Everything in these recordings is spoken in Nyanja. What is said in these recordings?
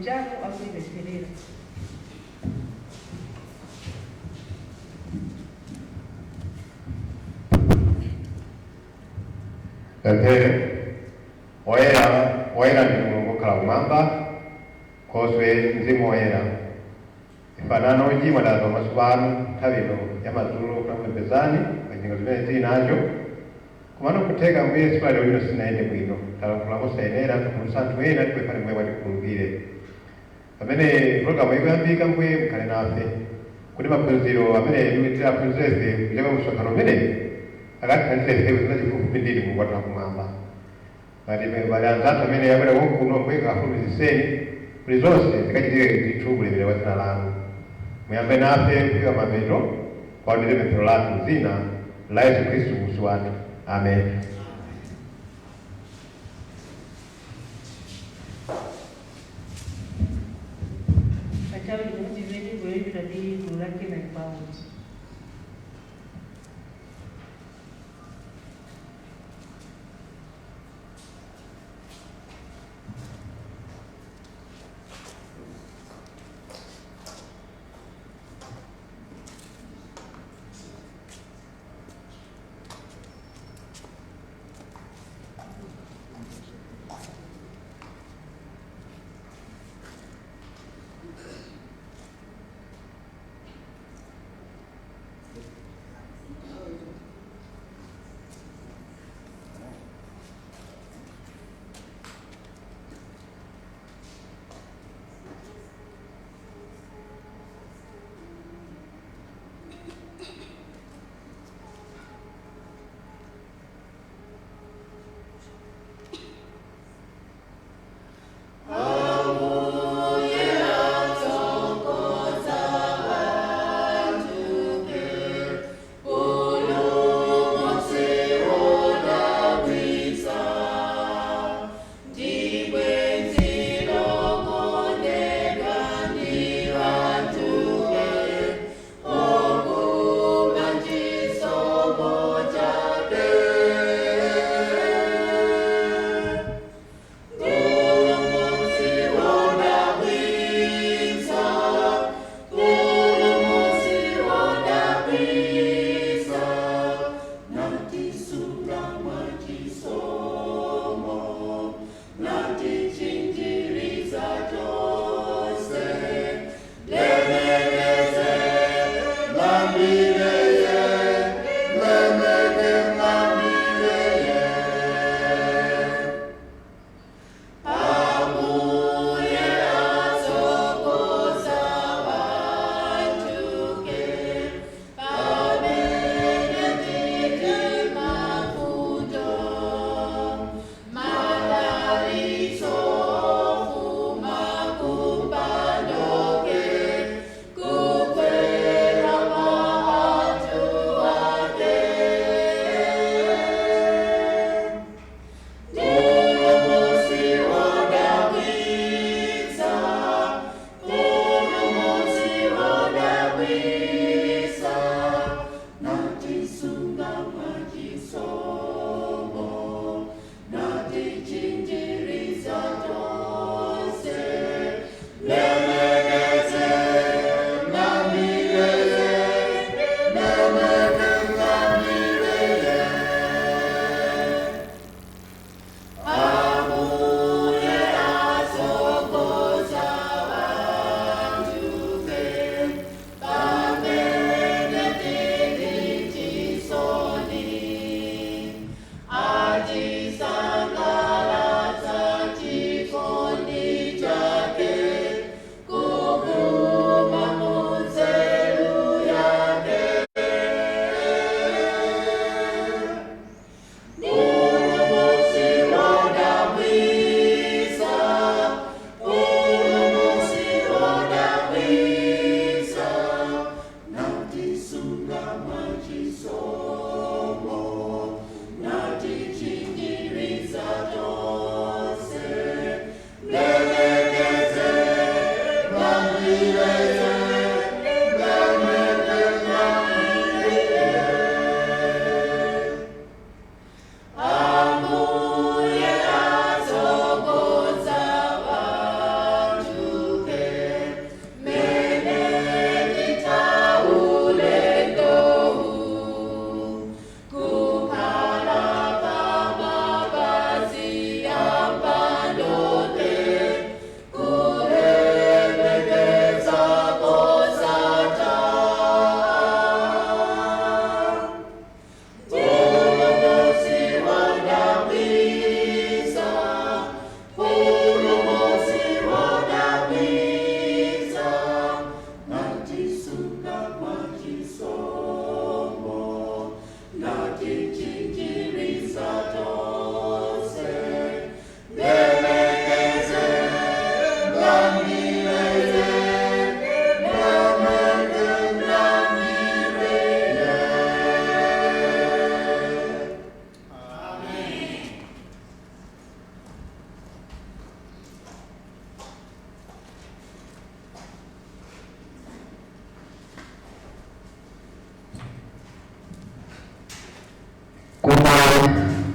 cyaro aho ibeterera. Waera ni Mungu kalamamba koswe nzimo waera ifanano jima la masubanu tabino yamazuru kwa mbezani kanyinga zibezi najo kumano kutega mbye swali wino sinaende bwino tarakula musenera kumusantu wena twe kale mwe wali kumbire amene program yibambika mbwe mukale nafe kuri mapunziro amene niwitira punzeze kujaga mushokano mene agati kanise kuzaji kubindiri mu watu kumamba bali anzata amene yabera wokuno mbweka afumiziseni kuri zose zikajire zitubulebere watina langu muyambe nafe kuiwa mabeto kwa nileme perolatu zina la Yesu Kristu musuwatu. Amen. Achao ni mti veni kwa hivi tadi kulake na ipawo.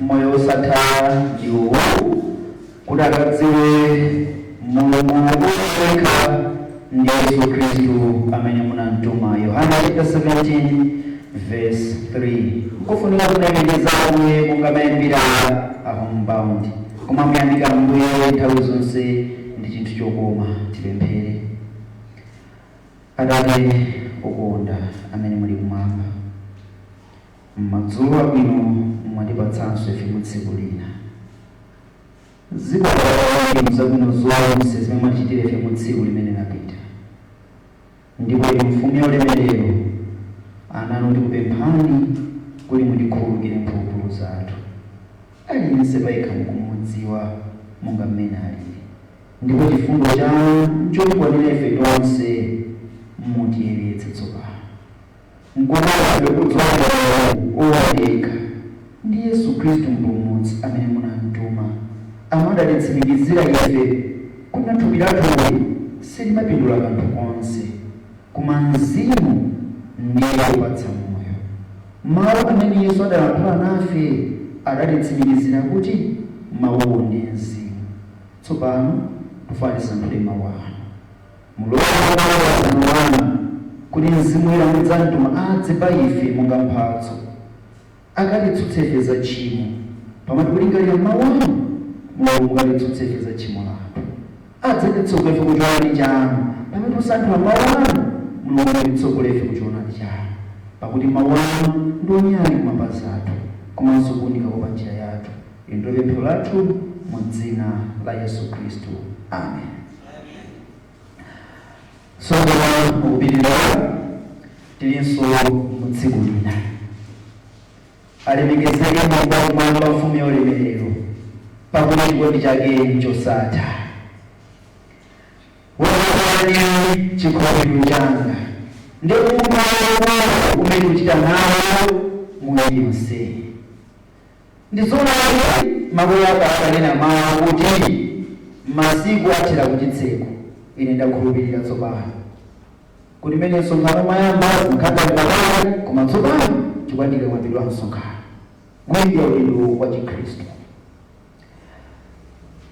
moyo osatha ndiwo kuti akadziwe Mulungu wokha ndi Yesu Khristu amene munamtuma. Yohana chapter 17 verse 3. Kufunika kulemekeza Ambuye monga mayambira a homebound, koma kuyamika Ambuye nthawi zonse ndi chinthu chokoma. Tipemphere. Atate okonda amene muli kumwamba, madzulo abwino mwatipatsanso ife mu tsiku lina. Zikomo zabwino zonse zimene mwatichitira ife mu tsiku limene lapita, ndipo inu mfumu ya ulemerero ananu tikupemphani kuti mutikhululukire mphulupulu zathu, aliyense payekha mukumudziwa monga mmene alili, ndipo chifundo chanu chotikwanira ife tonse mutiyeretse tsopano. Nkunafe kudzala owaleka ndi Yesu Khristu mpulumutsi amene munamtuma, amadalitsimikizira ife kuti thupi lathu silimapindula kanthu konse, koma mzimu ndiye upatsa moyo. Mawu amene Yesu adalankhula nafe adalitsimikizira kuti mawuwo ndi mzimu. Tsopano tisanthule mawu anu. Mulole wanu kuti mzimu ilamulitsa adze pa ife monga mphatso, akatitsutsa ife za tchimo. Pamene tikulingalira mawu anu, Mulungu atitsutsa ife za tchimo lathu, adzatitsogola ife kuchoonadi chanu. Pamene tikusanthula mawu anu, Mulungu atitsogole ife kuchoonadi chanu, pakuti mawu anu ndi onyali kumamba zathu, komanso kuwunika kwa njira yathu. Ndilo pempho lathu mu dzina la Yesu Khristu. Amen. Somo mukupitirira tilinso mu tsiku lina. Alemekezeke Mulungu wakumwamba, mfumu ya ulemerero, pakuti chikondi chake nchosatha. Wonani chikhulupiriro changa ndi umboni umene ukuchita nawo moyo yonse. Ndizoonadi makolo ako akanena mawu kuti masiku athera kuchitseko. Ine ndakhulupirira tsopano kuti mmene msonkhano mayamba mkhalidwe, koma tsopano chikwandire kwambiri msonkhano gwimbi ya ulendo wa Chikhristu.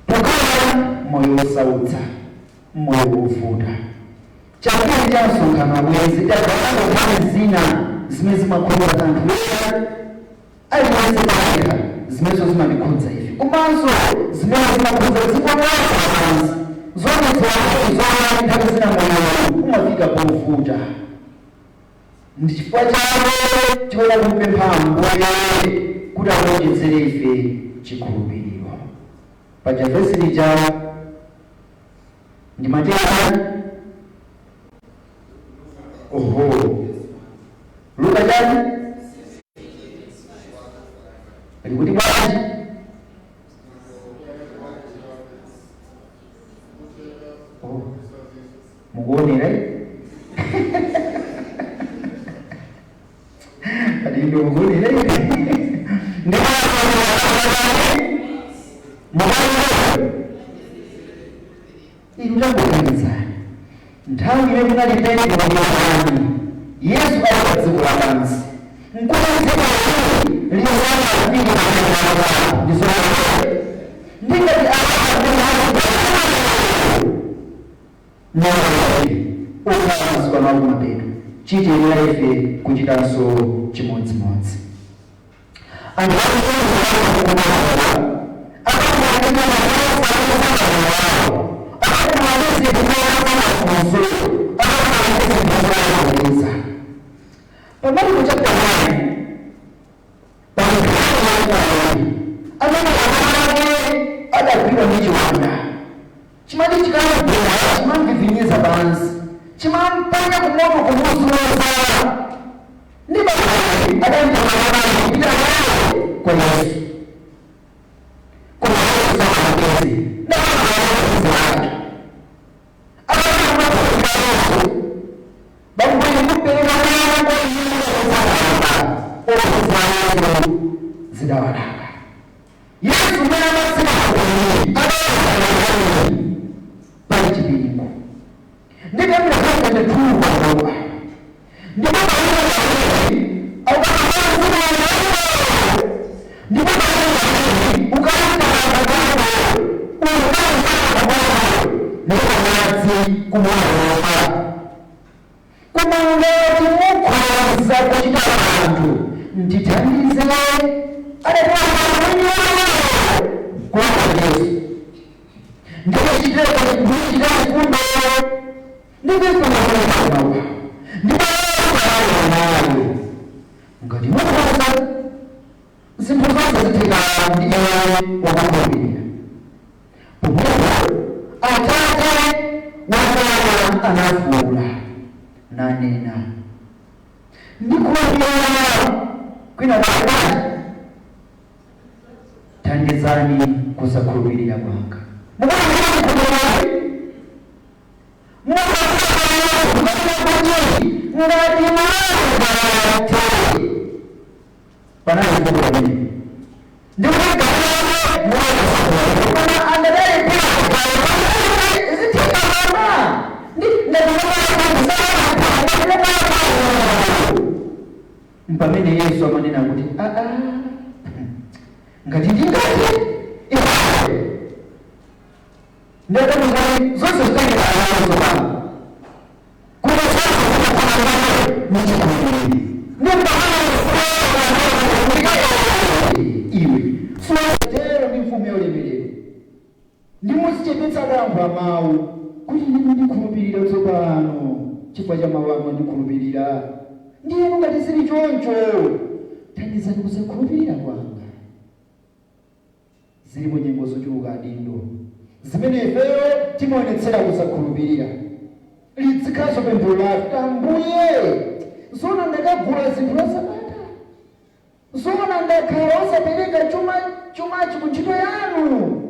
Tukhala moyo wosautsa, moyo wovuta. Chakudya cha msonkhano abwezi tidagalapo nthawi zina zimene zimakhudza anthu ena aliyense payekha, zimenezo zimatikhudza ife, komanso zimene zimakhudza dziko lonse zonse nthawi zina moyo umafika povuta. Ndi chifukwa chake tikuyenera kumpempha Ambuye kuti aonjezere ife chikhulupiriro. Paja vesi lija ndi Mateyu Luka chani alikuti bwanji mukuonera adindo mukuonera ilutambokanisa nthawi imene kunali Petro ndi Yohane, Yesu ali pa dziko lapansi. Nkulanzika liyozana ndingi naaa ndizoaa ndingati ukamasikwa nawo kumapeto chitiyenera ife kuchitanso chimodzimodzi. Anthu pamene kuchapita naye adagwidwa ndi chiwanda chimati chikanabwera chimamvivinyiza pansi, chimampanya kumoto kumuzuza ndi basi adamtaaapita naye kwa Yesu ndithandize adaaayo kwa Yesu ndikuchitira fundo ndikuikonaawa ndikuaaanayo ngati mukhoza zinthu zonse zitheka ndiye wakakhulupirira pomwepo Atate wa Mwana anafuwula nanena ndikhulupirira kwina kwake thandizani kusakhulupirira kwanga mpamene Yesu amanena kuti ngati ndingati ndakuzani zonse zitengeraazopano iwe tero ndi mfumu yolemerero ndimuzichepetsa dambo amawu kuti ndinu ndikhulupirira tsopano chifukwa cha mawu anu ndikhulupirira ndiyenu ngati zili choncho thandizani kusakhulupirira kwanga. Zilipo nyengo zochuluka adindo zimene ifeyo timaonetsera kusakhulupirira lizikhaso pemphero lathu Ambuye zona ndakagula zinthu za Sabata zona ndakhala osapereka chumachi ku ntchito yanu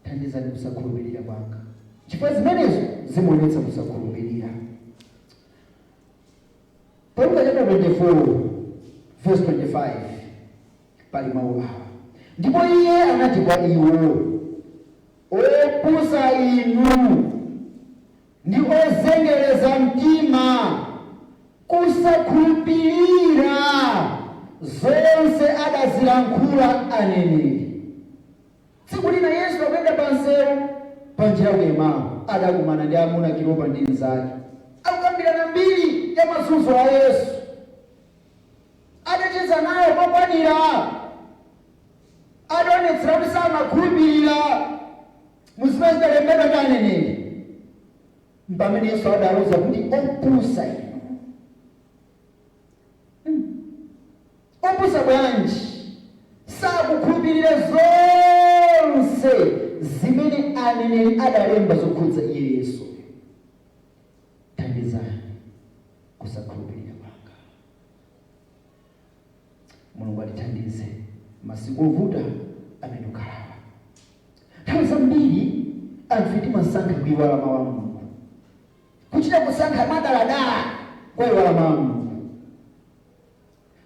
thandizani kusakhulupirira kwanga chifukwa zimenezo zimaonetsa kusakhulupirira. Luka chapter 24 verse 25 pali mawu awa ndipo iye anati kwa iwo opusa inu ndi ozengereza mtima kusakhulupirira zonse adazilankhula aneneri. Tsiku lina Yesu akuyenda pansewu panjira kuyemawo adakumana ndi amuna Kilopa ndi nzake akukambirana mbiri ya mazunzo a Yesu adacheza nayo mokwanira adaonetsera kuti samakhulupirira muzimene zidalembedwa ndi aneneri. Mpamene Yesu adawuza kuti opusa inu opusa bwanji sakukhulupirira zonse zimene aneneri adalemba zokhudza iye Yesu. Thandizani kusakhulupirira kwanga. Mulungu atithandize masiku ovuta amene tikukhala. Nthawi zambiri anthu timasankha kuyiwala mawu a Mulungu kuchita kusankha madaladala kwa iwala mawu a Mulungu.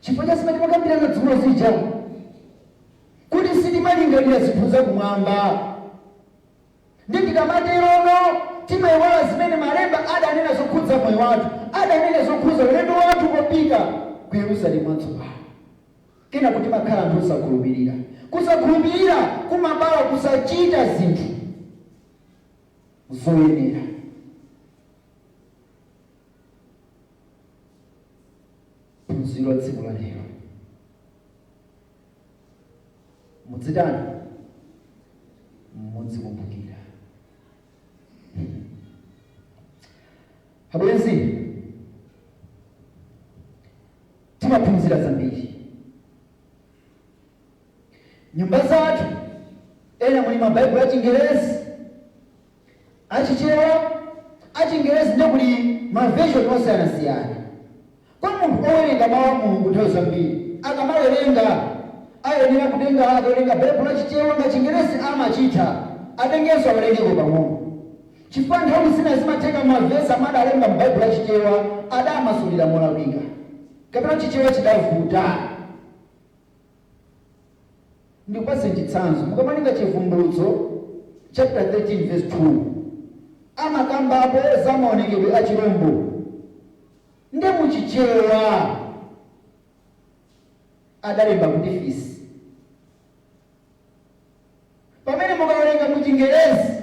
Chifukwa cha zimene timakambirana dzulo zija kuti sitimalingalira zinthu zakumwamba ndi tikamaterono timayiwala zimene malemba adanena zokhudza moyo wathu adanena zokhudza ulendo wathu popita ku Yerusalemu watsopano. Kena kuti makhala anthu osakhulupirira. Kusakhulupirira kumabala kusachita zinthu zoyenera. Phunziro la tsiku la lero mudzitani mudzikumbukira. Abwenzi timaphunzira zambiri. Nyumba zathu ena muli mabaibulo achingerezi achichewa achingerezi ndi kuli maversion osiyanasiyana. Kwa munthu owerenga mawu a Mulungu nthawi zambiri akamawerenga ayenera kutenga akawerenga baibulo achichewa nga chingerezi amachita atengenso awerengeko pang'ono. Chifukwa nthawi zina zimatheka mavesi amadalemba m'baibulo achichewa adamasulira molakwika kapena chichewa chidavuta. Ndikupatse chitsanzo mukamalinga Chivumbulutso chapter 13 verse 2 amakambapo za maonekedwe a chirombo ndi muchichewa adalemba kuti fisi. Pamene mukawerenga mu Chingerezi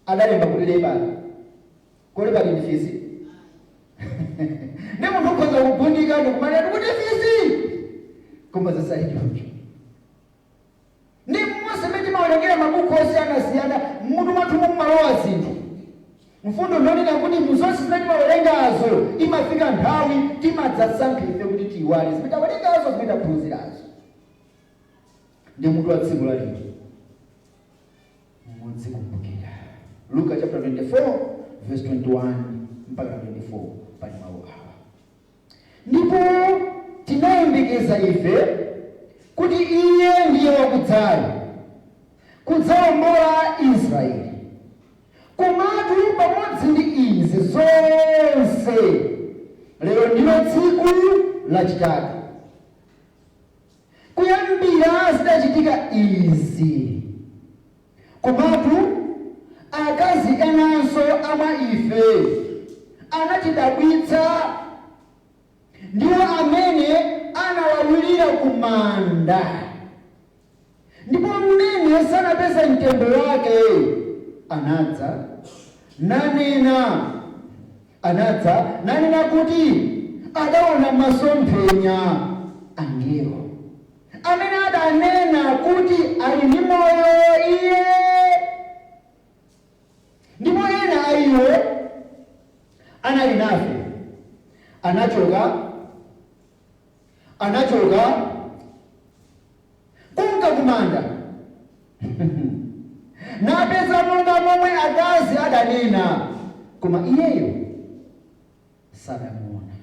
adalemba kuti leopard. Ko leopard ndi fisi. Ndi munthu ukhoza kugundika ake kumanena kuti fisi koma zasaichocho ndi mmose mmene timawerengera mabuku osiyanasiyana mmutu mwathu mumalowa zinthu mfundo ndonena kuti muzonse zimene timawerengazo imafika nthawi timadzasankha ife kuti tiyiwale zimene tawerengazo zimene taphunzirazo. Ndi mutu wa tsiku la lero mudzikumbukira Luka chapter 24 verse 21 mpaka 24 pali mawu awa. Ndipo tinayembekeza ife kuti iye ndiye kudzawombola Israeli. Komatu pamodzi ndi izi zonse lero ndilo tsiku lachitatu kuyambira zidachitika izi. Komatu akazi enanso amwa ife anatidabwitsa, ndiwo amene anawawirira ku manda, ndipo mmene sanapeza mtembo wake anadza nanena kuti adaona masomphenya angelo amene adanena kuti ali ndi moyo iye. Ndipo ena a iwo anali nafe anachoka kunka kumanda napeza monga momwe akazi adanena, koma iyeyo sadamuona.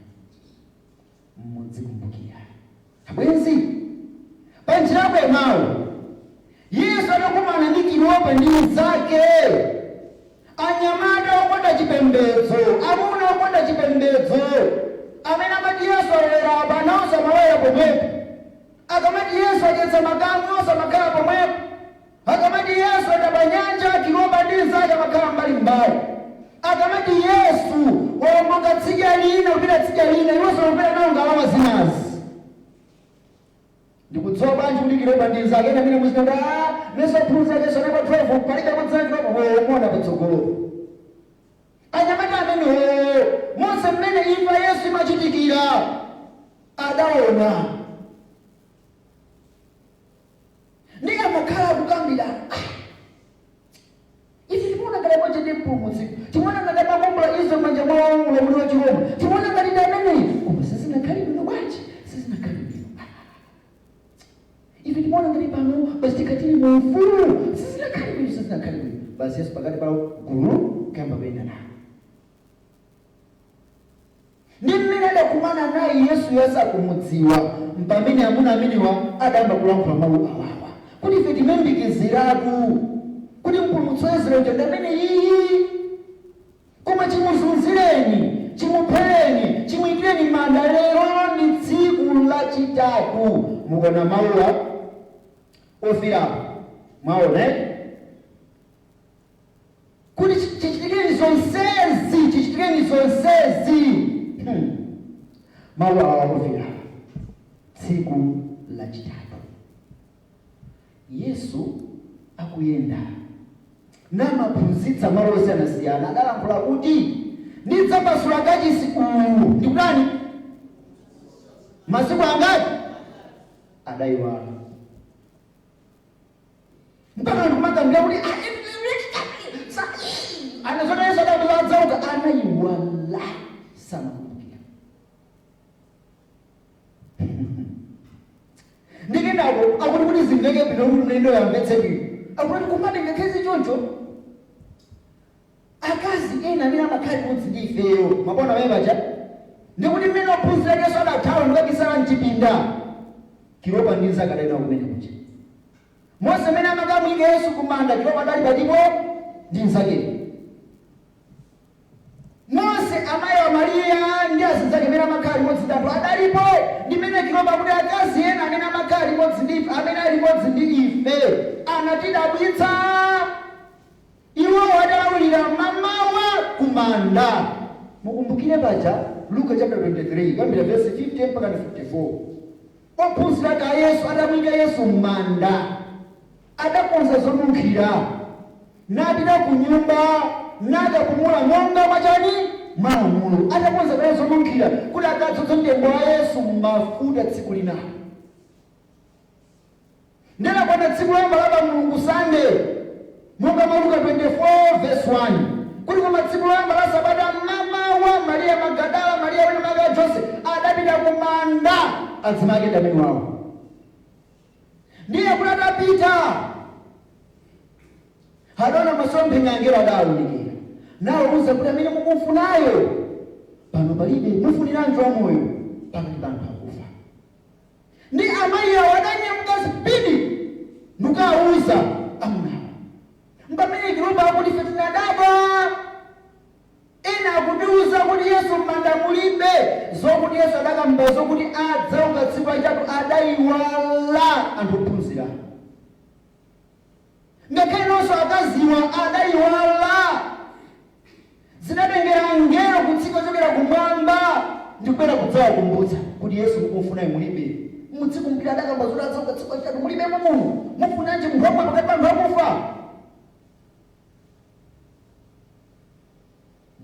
Mudzikumbukira abwenzi, pa njira Emau Yesu adakumana ndi Kleopa ndi mnzake, anyamata okonda chipembedzo, amuna okonda chipembedzo, amene amati Yesu alera apa nawonso amawera pomwepo, akamati Yesu adyetsa makamu nawonso amakhala pomwepo, akamati Yesu adaba nyanja Kleopa ndi mnzake amakhala mbali mbali, akamati Yesu wawomboka tsidya lina kupita tsidya lina, iwonso wapita nawo ngalawa zinazi. Ndikudziwa bwanji kuti Kleopa ndi mnzake ena amene muzitanda nesophunza Yesu anapa 12 palika kudzangira kuona patsogolo. Anyamata amene monse mmene imfa Yesu imachitikira adaona. Ndi amakhala kukambirana, ife timuona ngati moja ndi mpulumutsi, timuona ngati makumbula izo manja mwawo ulamuliro wa Chiroma, timuona ngati ndi amene koma sizinakhali bwino bwanji, sizinakhali bwino. Ife timuona ngati pano basi tikatili mufulu, sizinakhali bwino. Basi Yesu pakati pa gulu kamba pena nawo. Ndi mmene adakumana naye Yesu akumudziwa, mpamene amuna amenewa adayamba kulankhula mawu awawa kuti ife timembekezeratu kuti mpulumutsi wa Israeli ndi amene iyi, koma chimuzunzireni, chimuphereni, chimuyikireni manda. Lero ndi tsiku lachitatu. Mukuona mawuwa ofirapo, mwaona kuti chichitikeni zonsezi mawu awa ofirapo, tsiku lachitatu. Yesu akuyenda namaphunzitsa malo osiyanasiyana, adalankhula kuti ndidzapasula kachisi uwu ndikutani masiku angati adayiwala mpaka ndikumagambira kuti anazona Yesu adadzauka anayiwala sanakumbukira. Ndikenako akuti kuti zimveke bwino kuti mlendo yamvetse bwino, akuti kumati ngekezi choncho akazi ena amene amakhala kumudzi ndi ifeyo mabwana webacha, ndikuti mmene ophunzira Yesu adathawa ndikabisala mchipinda Kleopa ndi mnzake adayima kumene kuja. Mose mmene amakamuyika Yesu kumanda Kleopa adali patipo ndi mnzake. Mose amayi wa Mariya ndi azinzake amene amakhala limodzi ndi anthu adalipo, ndi mmene Kleopa kuti akazi ena amene amakhala limodzi ndi ife, amene ali limodzi ndi ife anatidabwitsa. Iwo adawulira mamawa kumanda. Mukumbukire paja Luka chapter 23 kambira verse 50 mpaka 54. Ophunzira ka Yesu adamuyika Yesu manda, adakonza zonunkhira, napita ku nyumba nakapumula monga mwachani malamulo atakonza kale zonunkhira kuti akatsutsa mtengo wa Yesu m'mafuta tsiku linalo. Ndinakwana tsiku loyamba la Mulungu Sande monga Luka 24:1 kuti koma tsiku loyamba la Sabata mama wa Maria Magadala, Maria wina maga Jose adapita ku manda adzimake dameni wawo. Ndiye kuti adapita hadona masomphenya angelo adawunikira nawo uza kuti amene mukumfunayo pano palibe mufuniranjo wa moyo pakati pa anthu akufa. Ndi amayi awo adanyamuka spidi nukawuza amunawo mpamene chilombo akuti ife tinadabwa ena akutiuza kuti Yesu m'manda mulibe zokuti Yesu adakamba zokuti adzauka tsiku lachitatu adayiwala anthu ophunzira. Ngakhale nonso akaziwa adayiwala zinatengera angelo kutsika chokera kumwamba ndi kubwera kudzawakumbutsa kuti Yesu mukumfunayo mulibe. Mutsiku mpira adakamba zoti adzauka tsiku lachitatu mulibe mumu mufunanji munthu wamwe pakati pa anthu akufa.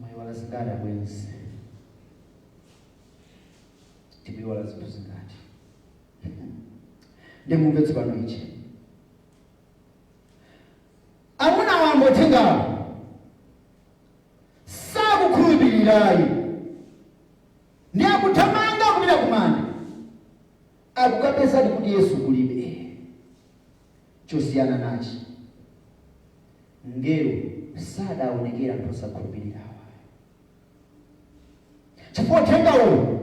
Mwayiwala zingati abwenzi, tibiwala zinthu zingati. Ndimumve tsopano ichi amuna wambo tengawo sakukhulupirirayi ndi akuthamanga kupita kumanda akukapezadi kuti Yesu kulibe. Chosiyana nachi ngelo sadaonekera anthu osakhulupirirawa chifukwa uthengawo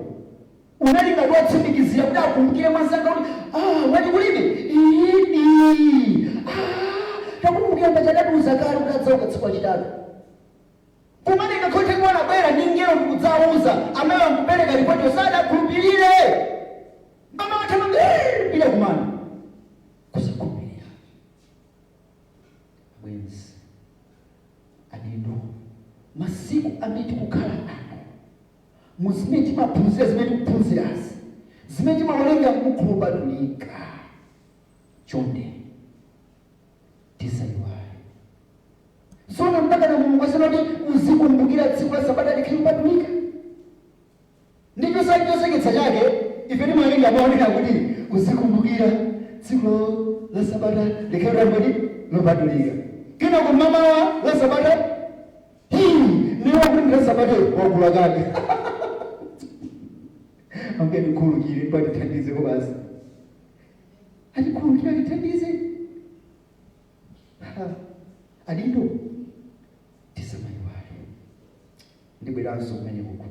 unali ngati watsimikizira kuti akumbukire mwansanga kuti mwati kulibe takumbukira pachadatuza kale kuti adzauka tsiku lachitatu. Kumane ngakhale kuona bwera ndi ngelo ndikudzawuza amene akupereka ripoti osadakhulupirire mama wathamanga ila kumana kusakhulupirira. Abwenzi adindo masiku amene tikukhala ano muzimene timaphunzira zimene tikuphunzirazi zimene timawerenga m'buku lopatulika chonde tisayiwale. Sona mpaka na Mulungu asema kuti uzikumbukira tsiku la Sabata likilopatulika. Ndicho chosakitsa chake ife timawerenga amaoneka kuti uzikumbukira tsiku la Sabata likilopatulika. Kina kumama la Sabata niwo kuti la Sabata wakula kake. Ambe ndikhulukire pa tithandize ko basi. Atikhulukira tithandize. Adindo tisamayiwale ndibweranso kumene kuku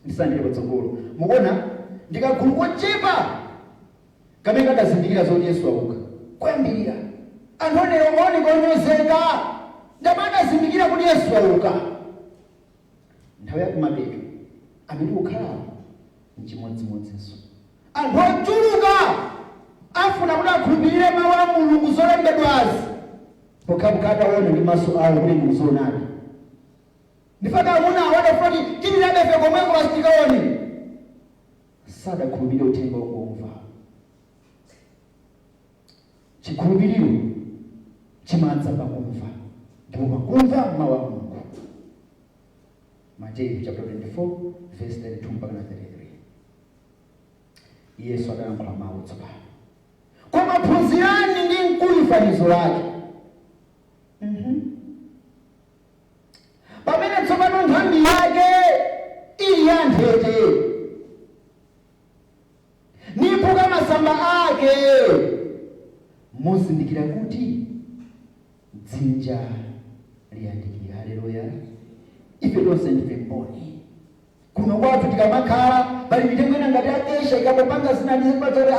ndisandire patsogolo mukuona ndikagulu kochepa kamene kadazindikira zoti Yesu auka kuyambirira anthu onero oni konyozeka ndamadazindikira kuti Yesu auka nthawi yakumapeto amene ukhala mchimodzimodzinso anthu ochuluka afuna kuti akhulupirire mawu a Mulungu zolembedwazi pokabukata wona ndi maso awo kuti muzonadi. Ndifaka amuna wadafoti kini labefe komweko wasitikaoni sadakhulupirira uthenga wokumva. Chikhulupiriro chimadza pakumva ndipo pakumva mawu a Mulungu. Mateyu chapter 24:32 mpaka 33. Yesu adayankhula mawu tsopano koma phunzirani ndi mkulu fanizo lake. Pamene tsopano nthambi yake ili ya nthete nipuka masamba ake muzindikira kuti dzinja liyandikira. Haleluya. Ife tonse ndife mboni kuno kwathu tikamakhala pali mitengo ina ngati akesha ikapopanga zina ndizipatore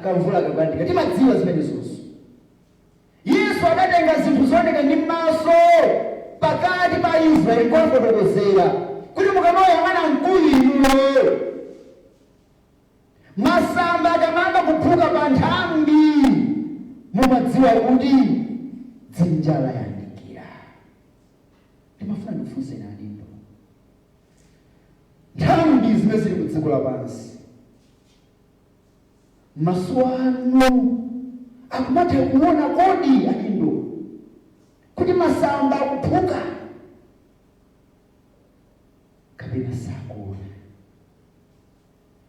kamvula kakandika timadziwa zimene zonse. Yesu adatenga zinthu zooneka ndi maso pakati pa Israeli kwafotokozera kuti mukamaoyang'ana mkulu inuyo masamba akamanga kuphuka pa nthambi mumadziwa kuti dzinja layandikira. Ndimafuna ndifunse na adindo nthambi zimene zili ku dziko lapansi maso anu akumatha kuona kodi adindo kuti masamba akuphuka kapena sakuona.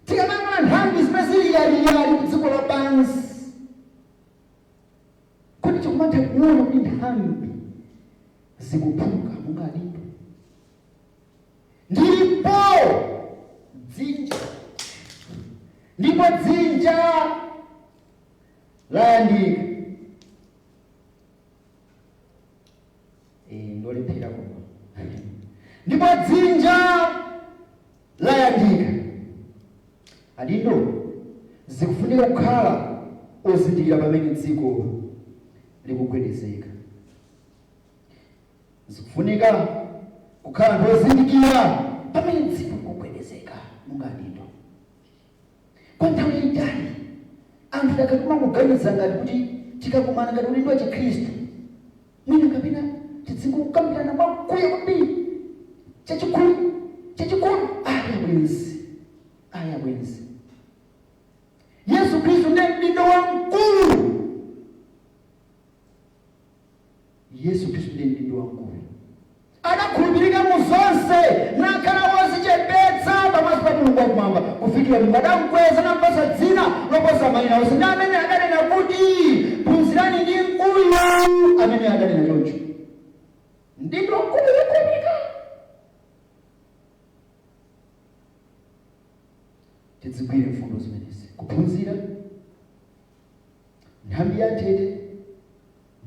Tikamang'ana nthambi zimene zili yaliyali ku dziko lapansi, kodi tikumatha kuona kuti nthambi zikuphuka monga adindo? Ndipo dzinja layandika. Ndolephera koma. Ndipo dzinja layandika. Adindo zikufunika kukhala ozindikira pamene dziko likugwedezeka. Zikufunika kukhala ndi ozindikira pamene dziko likugwedezeka monga adindo. Kwa nthawi yayitali anthu takatuma kuganiza ngati kuti tikakumana ngati ulendo wa Chikhristu mwina kapena tizingokambirana mwakuya kwambiri chachikulu. Aya bwenzi, Yesu Kristu ndiye mdindo wamkulu. Adakhulupirika mu zonse nakhala wozichepetsa pamaso pa Mulungu wakumwamba kufikira Mulungu adamukweza nampasa dzina loposa mayina onse. Ndi amene adanena kuti phunzirani ndi mkulu amene adanena choncho. Ndindo mkulu wokhulupirika. Tizigwire mfundo zimenezi: kuphunzira, nthambi ya nthete,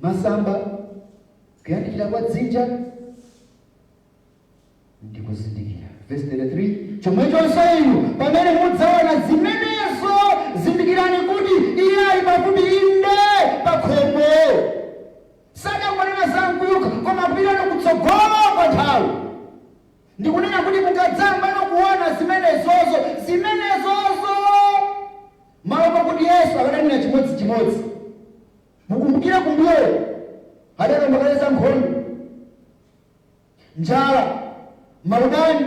masamba, kuyandikira kwa dzinja ndi kuzindikira. Verse 33, chomwechonso inu pamene mudzaona zimenezo zindikirani kuti Iye ali pafupi, inde pa khomo. Sadangonena za mkuyuka koma apita kutsogolo kwa nthawi. Ndikunena kuti mukadzamba nokuona zimenezozo maopa kuti Yesu akadanena chimodzimodzi. Mukumbukire kumbuyo adakambakaleza nkhondo, njala, maludani,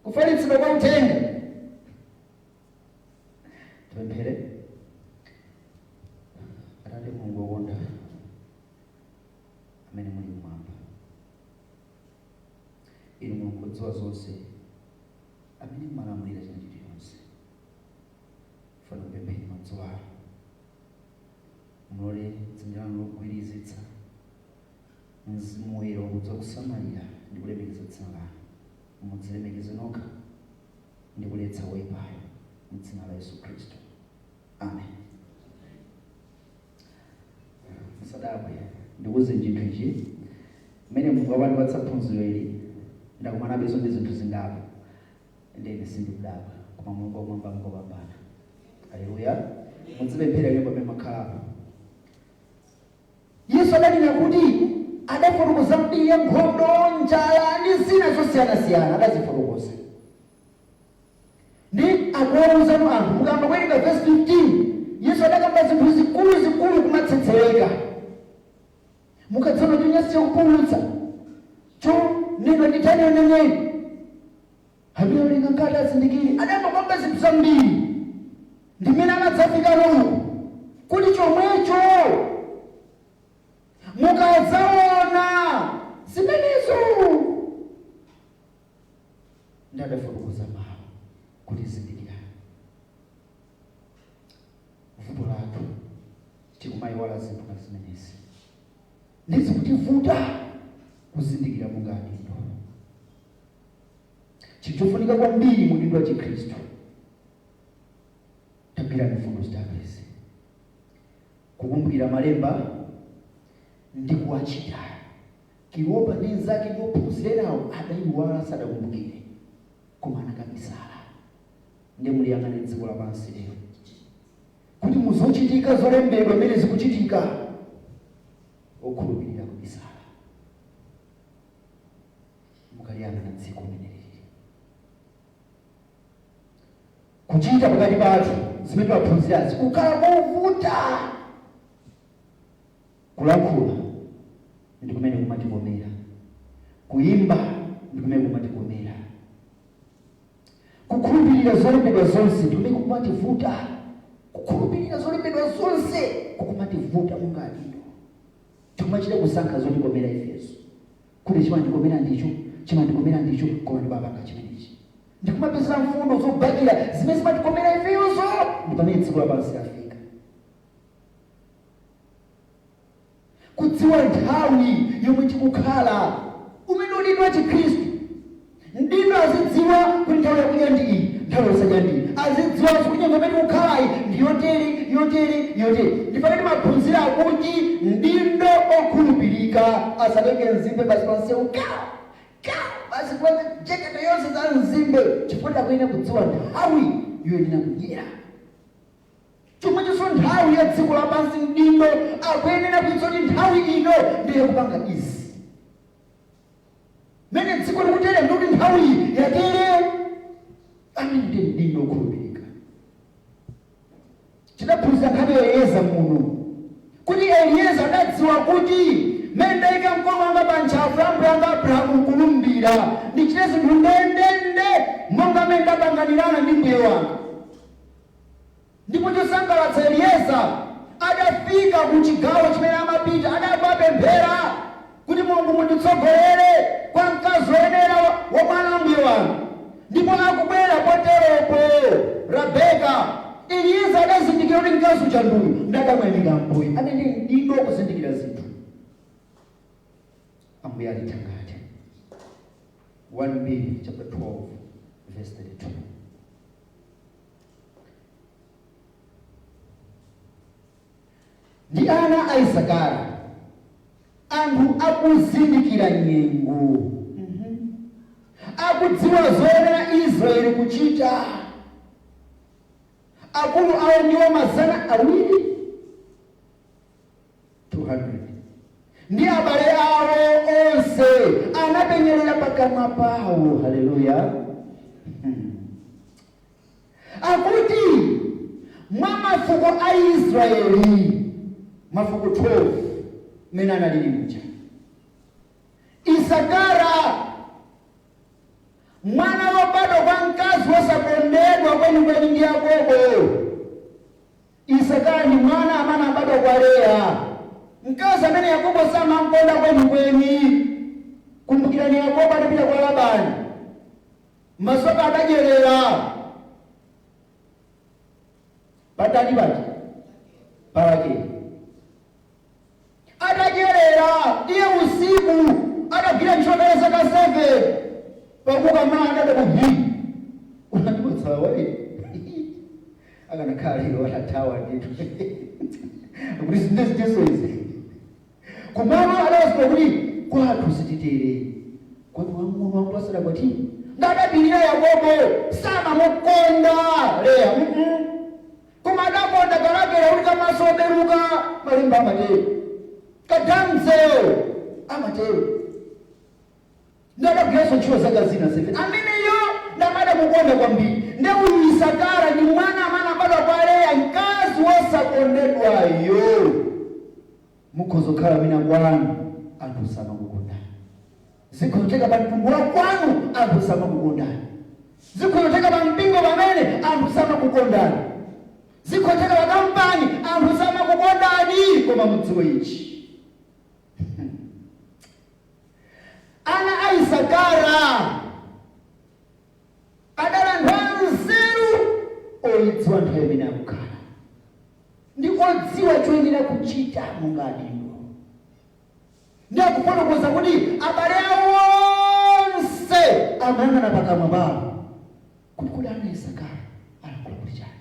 kufalitsidwa kwa uthenga. Tipemphere. Atate Mulungu wokonda amene muli mmwamba, inu Mulungu wodziwa zonse amene mumalamulira china chilichonse, funa kupemphera madzulo ano mulole dzanja lanu logwirizitsa mzimu woyera wakudza kusamalira ndi kulemekeza dzina lanu. Mudzilemekeze nokha ndi kuletsa woyipayo m'dzina la Yesu Khristu, amen. Musadabwe ndikuze chinthu ichi mmene Mulungu wapatsa phunziro ili ndakumanabenso ndi zinthu zingapo ndine sindikudabwa, koma Mulungu wakumwamba ngopambana. Haleluya. Mudzipemphera lero pamene makhalapo. Yesu adanena kuti adafotokoza mbiri ya nkhondo, njala ndi zina zosiyanasiyana adazifotokoza. Ndi akuwawuzano anthu. Mukamba kuwerenga verse 15, Yesu adakamba zinthu zikulu kumatsetsereka. Mukadzona chonyansi chakupulutsa neno nditani oneneni amene olenga nkati azindikire. Adakamba zinthu zambiri ndimene anadzafika lero kuti chomwecho mukadzaona zimenezo ndadafotokoza mawu kuti zindikira. Vuto lathu tikumayiwala zinthu ngati zimenezi. Ndizikutivuta kuzindikira monga adindo. Chichofunika kwambiri mu dindo wa Chikhristu tapira mfundo zitabwezi, kukumbukira malemba ndi kuwachita. Kiwopa ndi nzake ndiophunzire nawo adayiwala sadakumbukire koma anakabisala. Ndi muliyang'ane dziko lapansi lero kuti muzochitika zolembedwa mmene zikuchitika, okhulupirira kubisala. Mukaliyang'ana dziko limeneli kuchita pakati pathu zimene waphunzirazi kukhala kovuta. Kulankhula ndi kumene kumatikomera, kuyimba ndi kumene kumatikomera, kukhulupirira zolembedwa zonse ndi kumene kumativuta. Kukhulupirira zolembedwa zonse kukumativuta monga adindo. Tikumachita kusankha zotikomera ifeso kuti chimandikomera ndicho chimandikomera ndicho koma ndibabanga chimenechi ndikumapezera mfundo zobakira zimene zimatikomera ifeyonso ndi pamene dziko lapansi lafika. Kudziwa nthawi yomwe tikukhala umene udindo wa Chikhristu ndindo azidziwa kuti nthawi yakudya ndi iyi, nthawi yosadya ndi iyi, azidziwa kuti nyengo imene ukhala iyi ndi yotere. Ndipakati maphunzira akuti ndindo okhulupirika asatenge nzimbe basi pansewu basi kwanza jekete yonse za nzimbe chifukwa akuyenera kudziwa nthawi yoyenera kudyera. Chomwechonso nthawi ya dziko lapansi ndindo akuyenera kudziwa kuti nthawi ino ndiye kupanga izi. Mene dziko likutere ndi kuti nthawi iyi yatere amene ndi ndindo okhulupirika. Tidaphunzira nkhani Elieza muno kuti Elieza adadziwa kuti mene ndayika mkono wanga pa ntchafu ya mbuye wanga Abrahamu kulumbira ndichite zinthu ndendende monga mene ndapanganirana ndi mbuye wanga. Ndipo chosangalatsa Elieza adafika ku chigawo chimene amapita adapemphera kuti Mulungu munditsogolere kwa mkazi woyenera wa mwana wa mbuye wanga. Ndipo akubwera poteropo Rebeka Elieza adazindikira kuti mkazi uja nduyu ndadamwayimika mbuye amene ndindo kuzindikira zinthu. Ambuye alitangate 1 Peter chapter 12 verse 32. Ndi ana a Isakara anthu akuzindikira nyengo, akudziwa zoyenera Israeli kuchita. Akulu awo ndiwo 200 ndi abale awo onse anapenyerera pakamwa pawo. Haleluya. Akuti mwa mafuko a Israeli mafuko 12 mene analili muja Isakara mwana wobadwa kwa mkazi wosakondedwa kwenikweni ndi Yakobo. Isakara ni mwana amene abadwa kwa Leya, mkazi amene Yakobo samamkonda kwenikweni. Kumbukirani Yakobo adapita kwa Labani, masoka adadyerera patani pati pawake adadyerera iye usiku adagwira ntchito zaka 7 pakuka mana adakuhi unandibotsawa akanakhala ilo watatawa nditu kuti zindezitesoizi kumama adawazika kuti kwathu sititere kwati wamunu wangu asada kwati ndadapirira Yakobo samamukonda Leya koma adakonda kalagera kuti kamasoberuka malemba amatero kadamzeo amatero ndadagwiranso ntchito zaka zina 7 ameneyo ndamada mukonda kwambiri. Nde uyu Isakara ni mwana amene abadwa kwa Leya mkazi wosakondedwayo. Mukhoza kukhala mina kwanu anthu samakukondani, zikhoteka pa mtundu wa kwanu anthu samakukondani, zikhoteka pa mpingo pamene anthu samakukondani, zikhoteka pa kampani anthu samakukondani. Koma mudziwe ichi, ana a Isakara adala nthawi nzeru oyidziwa nthawi imene akukhala ndi odziwa choyenera kuchita monga adindo. Ndi akufotokoza kuti abale awo onse amayang'ana pakamwa pawo kuti ana a Isakara alankhula kuti chani,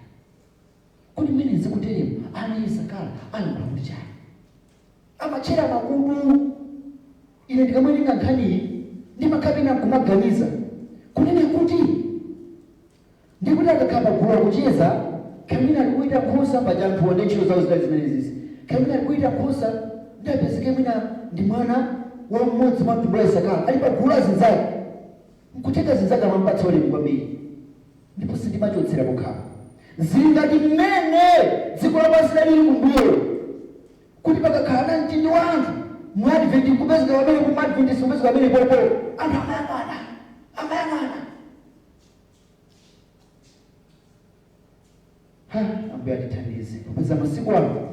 kuti mmene zikuteremu ana a Isakara alankhula kuti chani, amachera makutu. Ine ndikamwerenga nkhaniyi ndimakapena kumaganiza kunena kuti ndikuti akakhala pagulu akucheza kamina alikuita nkhosa paja anthu one ntchito zawo zidali zimenezisi. Kamina alikuita nkhosa ndapezeke mwina ndi mwana wa mmodzi mwa mtundu wa Isakara ali pagulu azinzake nkutenga zinzake amampatsa ulemu kwambiri, ndipo sindimachotsera kukhala zili ngati mmene dziko lapansi lili kumbuyo kuti pakakhala na mtindi wa anthu Mwadventi kupezeka wabele kumadventi kupezeka wabele popo anthu amayang'ana. Ambuye atithandize kupeza masiku ano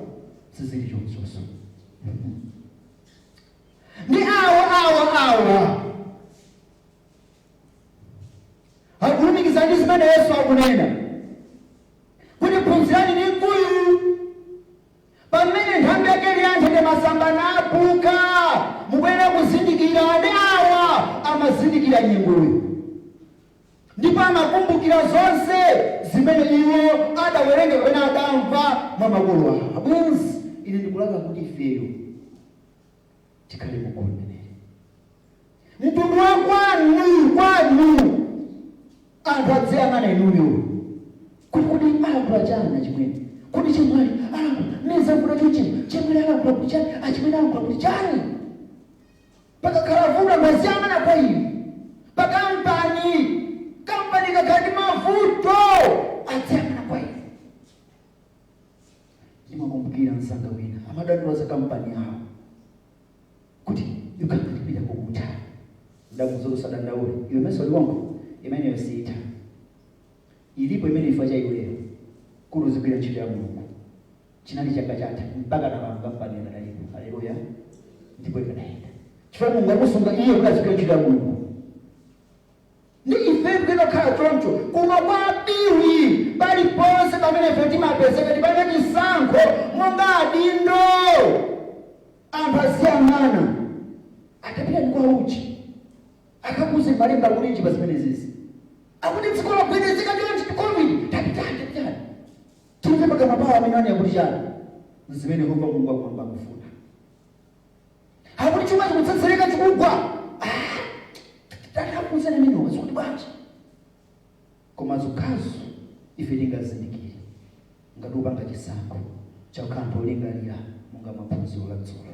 sizili chonchonso. Ndi awa kugwirizana ndi zimene Yesu akunena kuti phunzirani ndi mkuyu. Pamene nthambi yake ili yanthete masamba napuka, mukuyenda kuzindikira ade awa amazindikira nyengoyo ndipo amakumbukira zonse zimene iwo adawerenga kapena adamva mwa makolo awo. Abwenzi, ine ndikulaka kuti ifeyo tikhale mugulu limeneli. Mtundu wa kwanu anthu adziyang'ana inuyo kuti alakula chani chimwene, kuti chimwali alakula meza kuna chimwali alakula kuti chani, achimwene alakula kuti chani. Pakakhala vuto maziyang'ana kwa inu. Pakampani kakhala ndi mavuto adziyang'ana kwa inu. Ndimakumbukira msanga wina amadandaula za kampani yawo kuti yukangalipira kukuta ndamuzoto sadandaule iwe mesoli wangu imene yosita ilipo imene ifa cha iweyo kuti uzigwira ntchito ya Mulungu. Chinali chaka chatha mpaka na kampani yanadalipo. Haleluya. Ndipo ikadaenda chifukwa Mulungu akusunga iye kuti azigwira ntchito ya Mulungu. Ndi ife tikuyenda khala choncho kuma kwa biwi paliponse pamene ife timapezeka tipane chisankho monga adindo. Anthu aziyang'ana atapita ndi kwa uchi akakuze malemba kulinji pa zimene zizi akuti dziko lagwedezeka chonchi COVID tapitani timve mpaka mapawa amene ani akuti chani zimene Yehova Mulungu akumwamba akufuna. Akuti chuma chikutsetsereka chikugwa takakuza nemene wazikuti bwanji koma zokhazo ife tingazindikire ngati upanga chisankho chakukhala olingalira monga maphunziro la dzulo.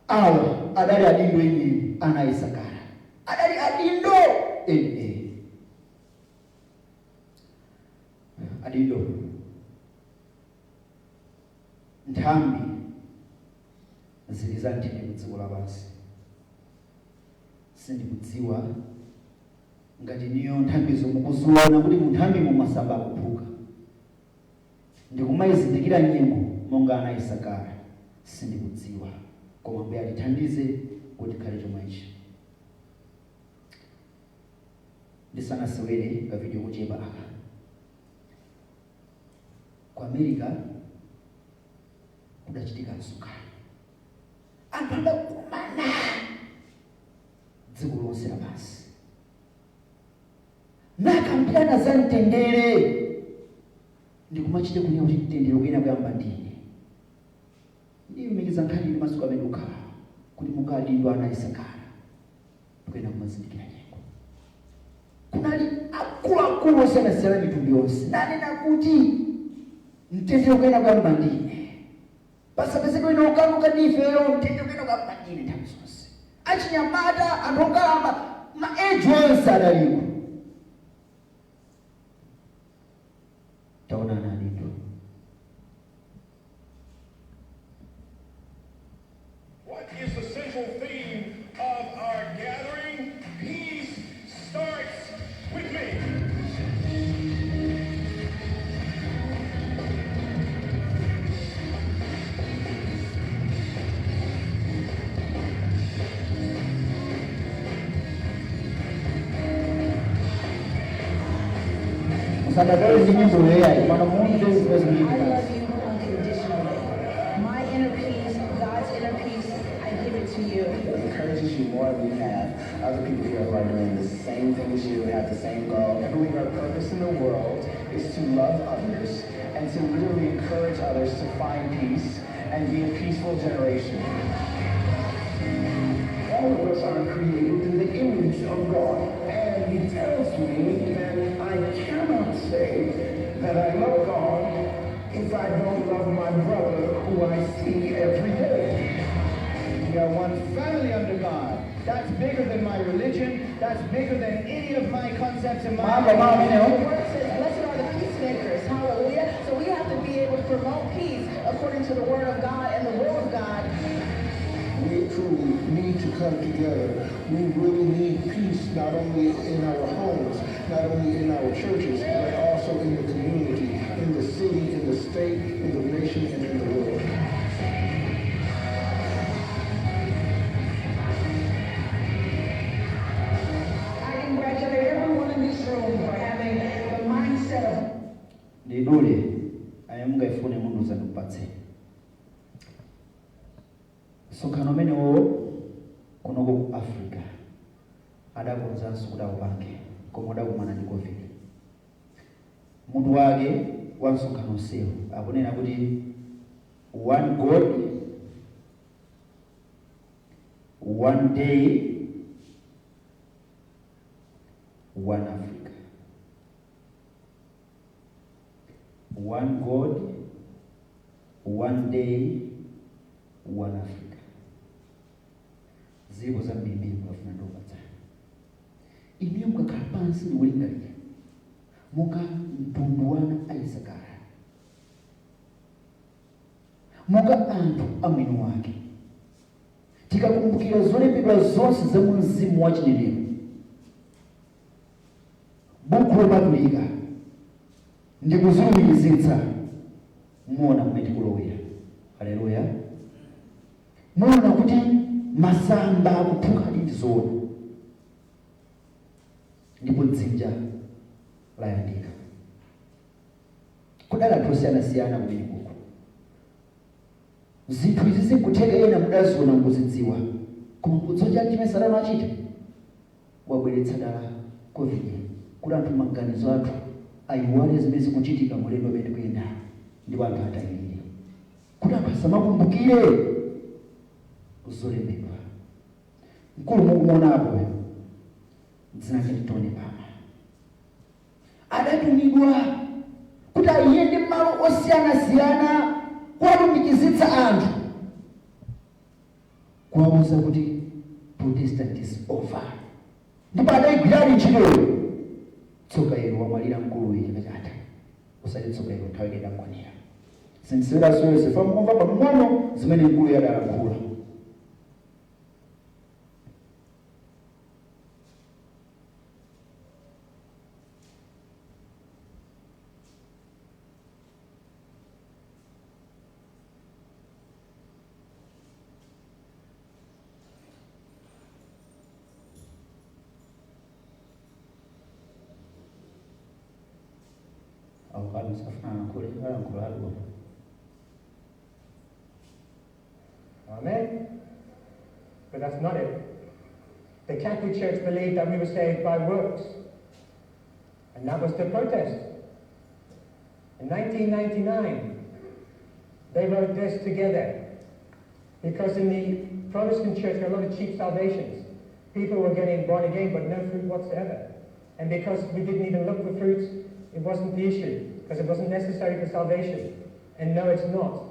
Awa adali adindo eni ana Isakara, adali adindo eni adindo. Nthambi zili za nthete kudziko lapansi. Sindikudziwa ngati niyo nthambi zomukuziona kuti munthambi mumasamba akuphuka ndikumayizindikira nyengo monga ana Isakara. Sindikudziwa koma Mbuye atithandize kuti khale chomwechi. Ndisanasewere kavideo kuchepa aka ku America kudachitika msonkhano anthu adakumana dziko lonse lapansi nakambirana za mtendere. Ndikumachite kunena kuti mtendere ukuyenda kuyamba ndine ndiyumikiza nkhani ndi masiku amene ukhala kuti mukadindo ana Isakara tukuyenda kumazindikira nyengo. Kunali akuluakulu osiyanasiyana mitundu yonse nanena kuti mtendere ukuyenda kuyamba ndine pasapezeke wina ukaluka ndifeyo mtendere ukuyenda kuyamba ndine nthawi zonse. Achinyamata anthu okalamba ma-age onse adaliko. Taonana adindo. What is the central theme of our gathering? Peace starts with me. I love you unconditionally. My inner peace, God's inner peace, I give it to you. It encourages you more than you have other people here who are doing the same thing as you, have the same goal. I believe our purpose in the world is to love others and to literally encourage others to find peace and be a peaceful generation. All of us are created in the image of God. And He tells me that I cannot say that I love God if I don't love my brother who I see every day. We are one family under God. That's bigger than my religion. That's bigger than any of my concepts in my The word says, blessed are the peacemakers. Hallelujah. So we have to be able to promote peace according to the word of God and the will of God. We truly need to come together. We really need peace, not only in our homes, not only in our churches, but also in the community, in the city, in the state, in the nation, and in the world. I congratulate everyone in this ndule ayamungayifune mundu uzandikupatseni. Msonkhano umenewo kunoko ku Africa adakonzanso kuti awupange koma adakumana ndi COVID. Mutu wake wa msonkhano usewu akunena kuti one God, one day, one Africa. One God, one day, one Africa. Ziko za mbili mkafuna ndo kutsana. Iniyo mkakhala pansi ndi kulingalira. Muka mtundu wana aisakara. Muka anthu amwino wake. Tikakumbukira zolembedwa zonse za mu mzimu wa chinenero. Buku lopatulika ndi kuzilumikizitsa muona kumene tikulowera. Haleluya. Muona kuti masamba akuphuka ndi zoona. Ndipo dzinja layandika. Kudala tosiyana-siyana kumene kuko. Zinthu izi zikutheka ena mudaziona nkuzidziwa. Koma kudzocha chimene Satana achita wabweretsa dala COVID kuti anthu maganizo athu ayiwale zimene zikuchitika mulendo umene kuyenda ndipo anthu atayirire. Kuti anthu asamakumbukire zolembedwa. Mkulu mukumuonapo dzina lake ndi Tony Palmer. Adatumidwa kuti ayende malo osiyana-siyana kuwalumikizitsa anthu kuwawuza kuti Protestant is over. Ndipo adayigwiradi ntchitoyo. Tsoka ilo wamwalira mkulu ichi chakata. Usali tsoka ilo nthawi idakwanira. Sinsera soyose famukumva pamwano zimene mkulu yadalankhula. Amen. But that's not it. The Catholic Church believed that we were saved by works. And that was the protest. In 1999, they wrote this together. Because in the Protestant Church, there were a lot of cheap salvations. People were getting born again, but no fruit whatsoever. And because we didn't even look for fruits, it wasn't the issue. Because it wasn't necessary for salvation. And no, it's not.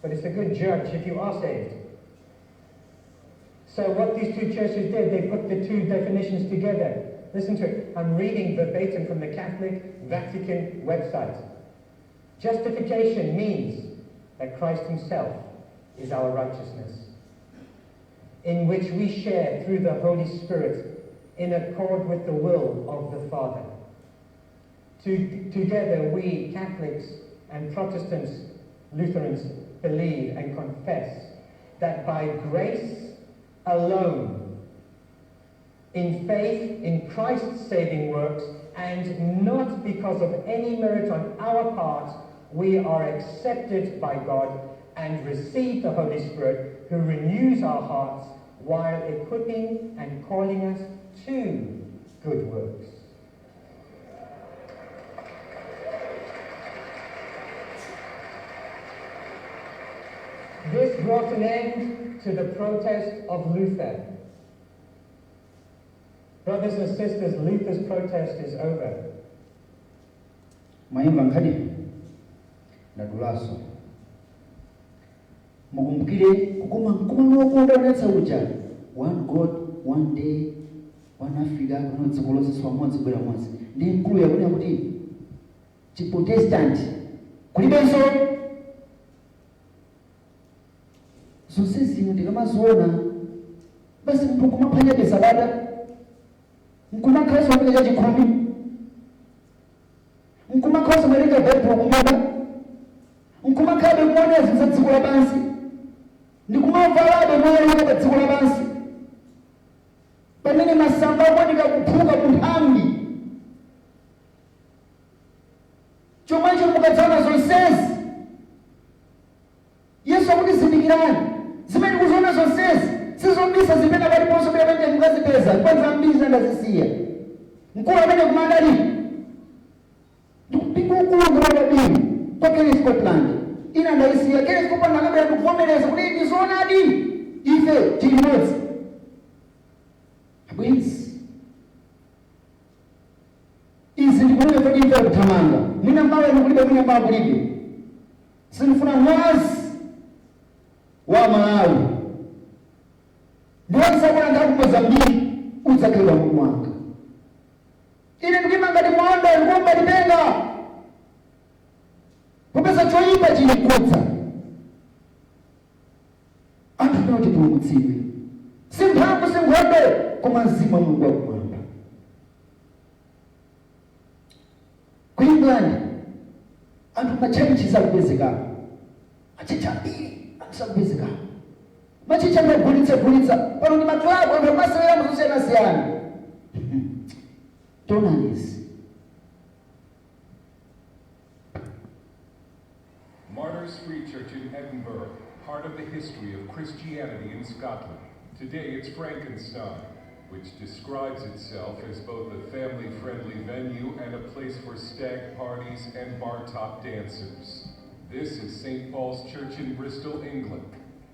But it's a good judge if you are saved. So what these two churches did, they put the two definitions together. Listen to it. I'm reading verbatim from the Catholic Vatican website. Justification means that Christ himself is our righteousness, in which we share through the Holy Spirit in accord with the will of the Father. Together we, Catholics and Protestants, Lutherans, believe and confess that by grace alone, in faith in Christ's saving works, and not because of any merit on our part, we are accepted by God and receive the Holy Spirit, who renews our hearts while equipping and calling us to good works. This brought an end to the protest of Luther. Brothers and sisters, Luther's protest is over. Mayimba nkhani ndadulaso. Mukumbukire kukoma nokuondanetsa uja. One God, one day, one Africa, kuno dziko lonse swamodzi bwera modzi. Ndi mkulu yakunena kuti Chiprotestant kulibenso. Zonse zino ndikamaziona basi mntu kumaphwanya sabata nkumakhaso wapita chachikhumi nkumakhaso malinga Bible kumaba nkumakhabe kuona zinthu za dziko lapansi ndikumavalabe moyo pa dziko lapansi pamene masamba akuoneka kuphuka ku nthambi chomwecho mukadzana ndazipeza kwanza mbiza ndazisiya mkulu amene kumandali ndikupinga ukulungu wa babili kwa Kelly Scotland ina ndaisiya Kelly Scotland akabera kuvomereza kuti ndi zoonadi ife tili modzi abwenzi izi ndikuone kuti ife kuthamanga mwina mbawe ndikulibe mwina mbawe kulibe sinifuna mwazi wa Malawi ndiwazisabona ndaku Mozambique udzakhalira mwanga ine ndikuyima ngati mwondo ndikumba lipenga popeza choyipa chilikudza anthu tinoti tiwukutsidwe si mphamvu si nkhondo koma mzimu wa Mulungu wakumwamba ku England anthu matchalichi sakupezekako machechi ambiri akusakupezekako machechi amagulitsa pano ndi maklabu anthu amasewera muzosiyanasiyana tonanizi. Martyrs Free Church in Edinburgh, part of the history of Christianity in Scotland. Today it's Frankenstein, which describes itself as both a family-friendly venue and a place for stag parties and bar-top dancers. This is St. Paul's Church in Bristol, England.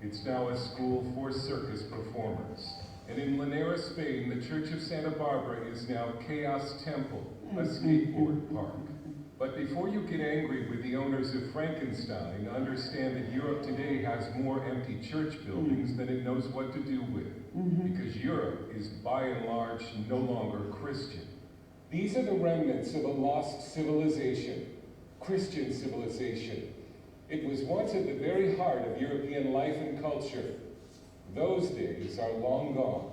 It's now a school for circus performers. And in Llanera, Spain, the Church of Santa Barbara is now Chaos Temple, a skateboard park. But before you get angry with the owners of Frankenstein, understand that Europe today has more empty church buildings than it knows what to do with, because Europe is by and large no longer Christian. These are the remnants of a lost civilization, Christian civilization. It was once at the very heart of European life and culture. Those days are long gone.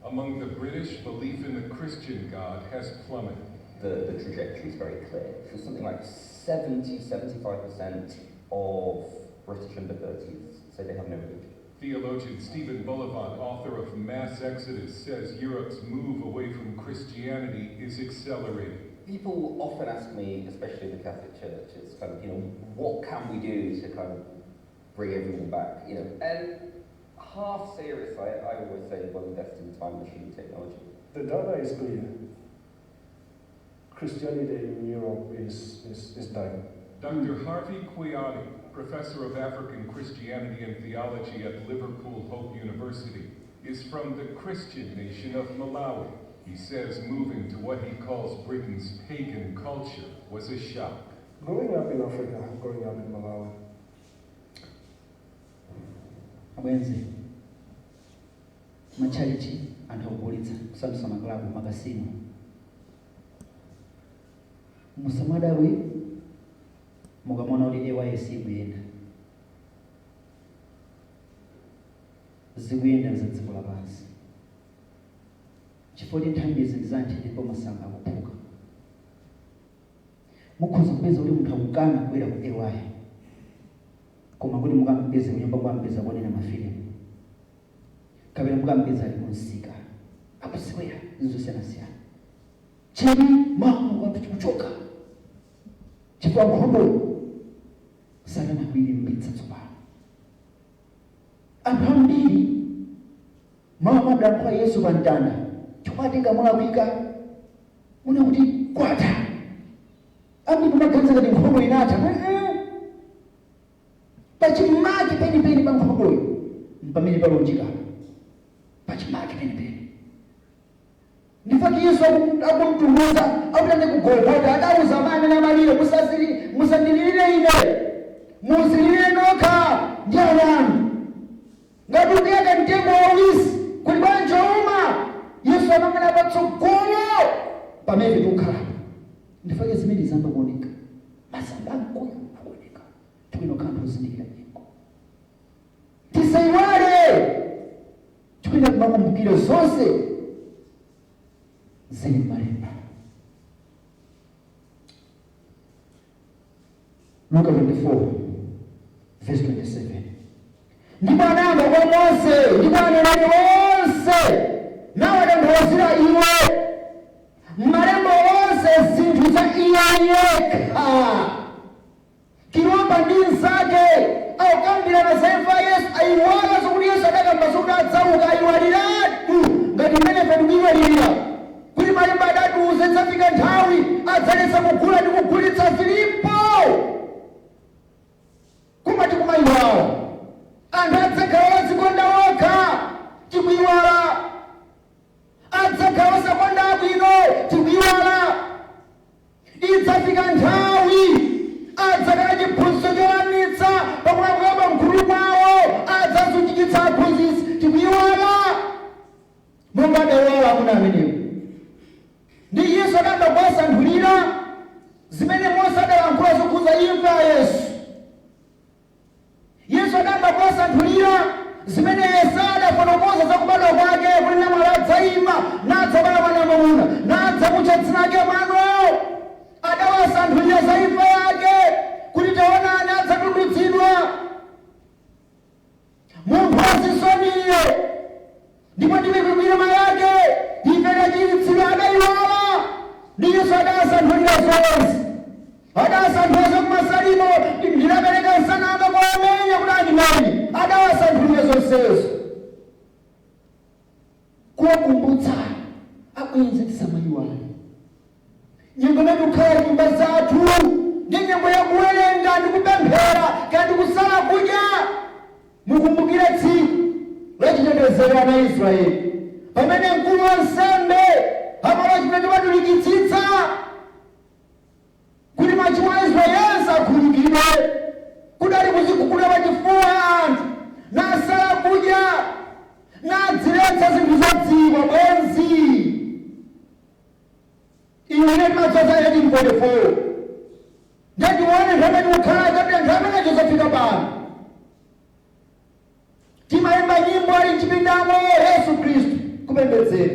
Among the British, belief in the Christian God has plummeted. The trajectory is very clear. For something like 70-75% of British undergraduates say they have no religion. Theologian Stephen Bullivant, author of Mass Exodus, says Europe's move away from Christianity is accelerating. People often ask me, especially in the Catholic Church, it's kind of, what can we do to kind of bring everyone back, and half serious, I always say, well, invest in time machine technology. The data is clear. Christianity in Europe is dying. Dr. Harvey Kwiati, professor of African Christianity and theology at Liverpool Hope University, is from the Christian nation of Malawi. He says moving to what he calls Britain's pagan culture was a shock. Growing up in Africa, growing up in Malawi. Abwenzi machalichi anthu akugulitsa kusambisa maklabu makasino musamadabwe mukamona kuti AYS ikuyenda zikuyenda za dziko lapansi chifukwa nthambi izi ndizanthi ndipo masamba akuphuka mukhoza kupeza kuti munthu akukana kubwera ku AY koma kuti mukampeza kunyumba kwampeza kuonera mafilimu kapena mukampeza ali kunsika akusewera zosiyana-siyana chini mamu watu kuchoka chifukwa nkhondo satana kuilimbitsa tsopano anthu ambiri mawu adalankhula Yesu pa mtanda chomwe atenga mulakwika muna kuti kwata ambiri kumaganiza kuti nkhondo inatha pachimake penipeni pa nkhondoyo mpamene palonjikana pachimake penipeni ndifaki Yesu akumtukuza akutande kugolgota adauza amene amalire musandilire ine muzilire nokha ndi awanu ngati ukuyaka mtengo wauwisi kuli bwanji uma Yesu amang'ana patsogolo pamene tikukhala ndifake zimene zamba kuoneka masamba amkuyu akuoneka tikuyino kanthu uzindikira nyengo tisaiwale tikuyina kumakumbukire zonse zili m'malemba. Luke 24 verse 27 ndipo anayamba kwa Mose ndipo aneneri onse nawatanthawuzira iwe m'malemba onse zinthu za iye yekha kilomba ndi nzake akukambirana za imfa ya Yesu ayiwala zokuti Yesu adakamba zokuti adzauka ayiwaliratu ngati ndimene ndikuyiwalira kuti malemba adatiuze idzafika nthawi adzalesa kugula ndi kugulitsa zilipo kumati kumayiwawa anthu adzakhala odzikonda okha tikuyiwala adzakhala osakonda abwino tikuyiwala idzafika nthawi adzakhala chiphunzitso cholamitsa pakulamulira mgulu mwawo adzazunjikitsa aphunzitsi tikuyiwala monga adayiwala amuna amenewo ndi Yesu adamba kuwasanthulira zimene Mose adalankhula zokhuza imfa ya Yesu adamba kuwasanthulira zimene Yesaya adafotokoza za kubadwa kwake kuti namwali adzayima nadzabala mwana mwamuna nadzamutcha dzina lake Imanueli. Adawasanthulira za imfa yake kuti taonani adzatulutsidwa munthu wazisoniyo ndipo ndi mikwingwirima yake ife tachiritsidwa. Adayiwala ndi Yesu adawasanthulira zonse adawasanthulira zakumasalimo ndinapereka nsanamira kwa amenya kuti andimene adawasanthulira zonsezo kuwakumbutsa abwenzi tisamayiwale nyengo imene tikukhala nyumba zathu ndi nyengo yakuwerenga ndi kupemphera kandi kusala kudya. Mukumbukire tsiku lachitetezero ana Israeli pamene mkulu wa nsembe amalowa chimene watulikitsitsa kuti machimo a Israeli akhululukidwe kudali kuzikukula pachifuwa anthu nasala kudya nadziletsa zinthu zodziwa bwenzi. Iwe ndi madzoza 1844 ndatione nthamene kukhala kapita nthamene chozafika pano timayimba nyimbo ali mchipindamo Yesu Khristu kupembedzera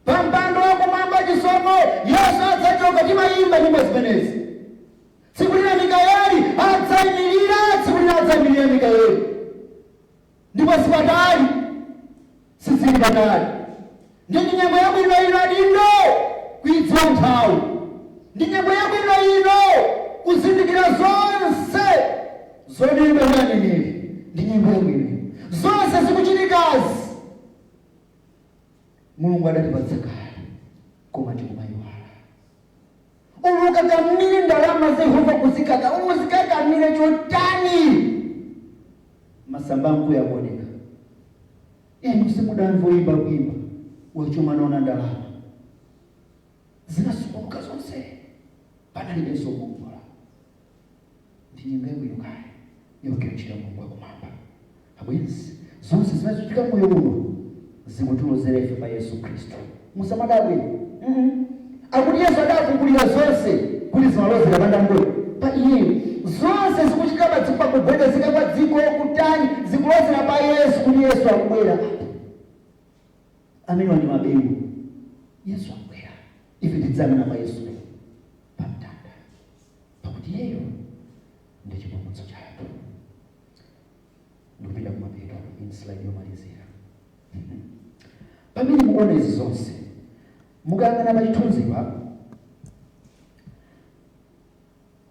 pa mpando wakumwamba chisomo Yesu adzachoka timayimba nyimbo zimenezi. Tsiku lina Mikaeli adzayimirira tsiku lina adzayimirira Mikaeli ndipo sipatali sizili patali ndi nyimbo yabwino ino adindo kuyidziwa nthawi ndi nyimbo yabwino ino kuzindikira zonse zonenedwa ndi aneneri ndi nyimbo yabwino zonse zikuchitikazi Mulungu adatipatsa kale koma tikumayiwala. Ulukakamire ndalama za Yehova kuzikaka uzikakamire chotani masamba mkuu yakuoneka inu simudamvoimba kuimba wachuma naona ndalama zinasumbuka zonse panalibe sokumbula ndi nyimbo yabwino kale yokuchita Mulungu wakumwamba. Abwenzi zonse zinazochitika moyo uno zikutulozera ife pa Yesu Khristu musamadabwe akuti Yesu adafunkulira zonse kuti zimalozera panda mgoyo pa iye zonse zikuchitika padziko pakugweda zikapa dziko kutani zikulozera pa Yesu kuti Yesu akubwera amene ndi mabewu Yesu akubwera ife tidzamena pa Yesu pamtanda pakuti yeyo ndi chipulumutso chathu. Ndikupita kumapeto in slide yomalizira pamene mukuona izi zonse mukayang'ana pachithunzipa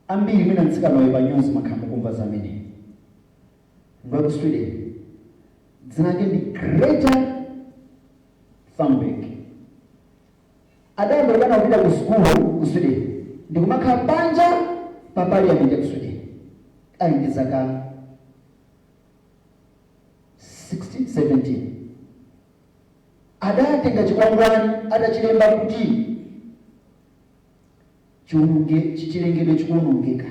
ambiri mwina mtsikanoyo pa nyuzi makhala mukumva zamene Ngwaku Sweden dzina lake ndi Greta Thunberg. Adayamba kana kupita ku sukulu ku Sweden ndikumakhala panja pa parliament ya ku Sweden ali ndi zaka 17 adatenga chikwangwani adachilemba kuti chilengedwe chikuwonongeka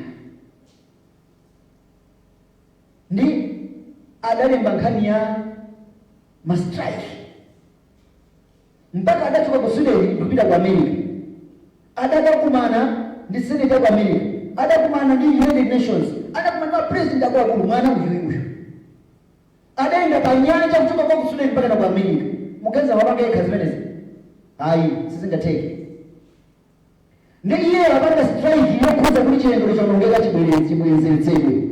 ndi adalemba nkhani ya mastrike mpaka adachoka ku Sweden kupita ku America adakakumana ndi senate ya ku America adakumana ndi United Nations adakumana na president akulu mwana uyu adaenda pa nyanja kutoka kwa Sweden mpaka ku America. Mukaza wabanga zimenezi hayi sizingateke ndi iye abanga strike yokuza kuli chilengedwe chonongeka chibwezeretsedwe.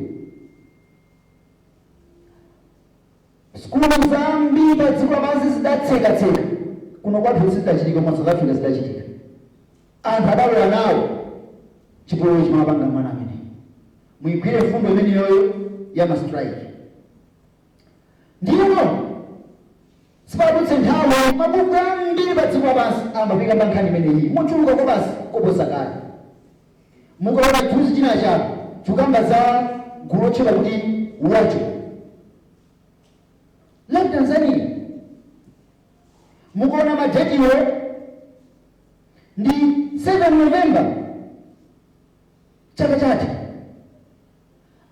Skulu zambi pa dziko lapansi zidatseka kuno kwathu zidachitika mu South Africa zidachitika anthu adabwera nawo chipolowe chimapanga mwana amene muyigwire fundo imeneyoyo ya mastrike. Ndiyo sipadutse nthawi mabuku ambiri pa dziko lapansi amapika pa nkhani imeneyi muchuluka kwa basi koposa kale. Mukaona chithunzi china chapo chikamba za gulu lotchedwa kuti Wacho la Tanzania. Mukaona majajiwo ndi 7 November chaka chatha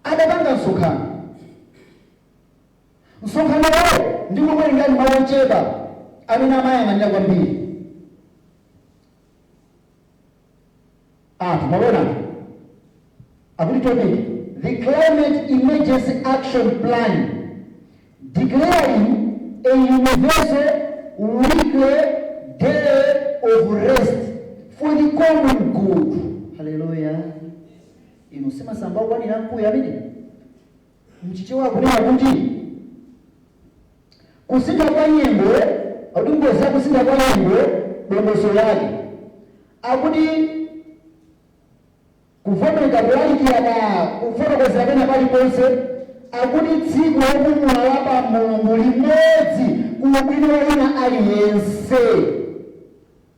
adapanga msonkhano. Msonkhano wao ndiko mwene ngati mawu ochepa amene amayang'anira kwambiri. Tunaona akuti topic the Climate Emergency Action Plan declaring a universal weekly day of rest for the common good. Hallelujah. Inusema samba kwani nakuya amini mchichewa kunena kuti kusintha kwa nyengo audingoza kusintha kwa nyengo dongoso lake akuti kuvomeka kulalikirana kufotokozera pena paliponse akuti tsiku lopumula la pa Mulungu limodzi kubwino wina aliyense.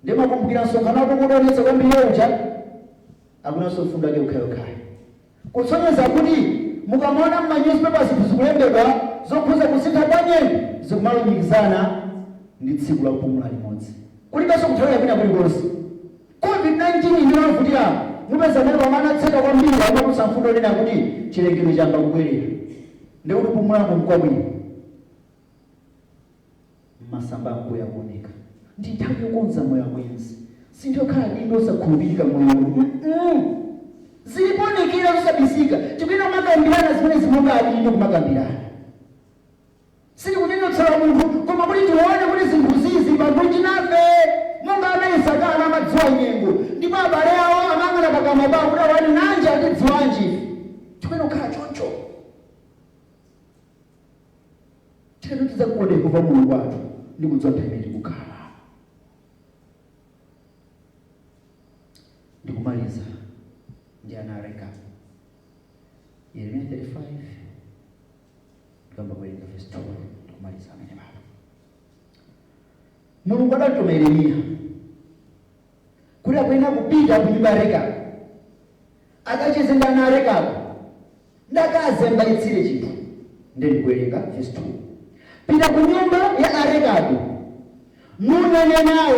Ndimakumbukira msonkhano wako kudonetsa kwambiri uja akunanso mfundo ake ukhayokhayo kusonyeza kuti mukamaona m'manyuspapers zikulembedwa zokhuza kusintha kwa nyengo zikumalumikizana ndi tsiku la kupumula limodzi. Kulibenso kuthawira kwina kulikonse. COVID-19 inavutira mupeza mene pamanatseka kwambiri amakusa mfundo nena kuti chilengedwe chamba kubwerera ndikuti kupumulako mkwabwino masamba ambuya kuoneka ndi nthawi yokonza moyo wabwenzi sindiyokhala dindo osakhulupirika moyo zilipoonekera zosabisika chikuina makambirana zimene zimonga adindo kumakambirana sindikutenyotsala munthu koma kuti tione kuti zinthu zizi panthu chinafe monga anayisakana amadziwa nyengo ndipo abale awo amang'ana pakamwa pawo kuti awani nanje atidziwanji chikuina kukhala choncho tena tizakuona Yehova Mulungu wathu ndi kudziwa nthawi imene tikukhala. Ndikumaliza ndi anareka Yeremia 35 kamba kuwerenga verse 2 ndikumaliza amene baba. Mulungu adatuma Yeremia kuti akuyenda kupita ku nyumba ya Rekabu akacheze ndi ana a Rekabu ndakazemba itsire chinthu ndikuwerenga verse 2. Pita ku nyumba ya Rekabu nunene nawo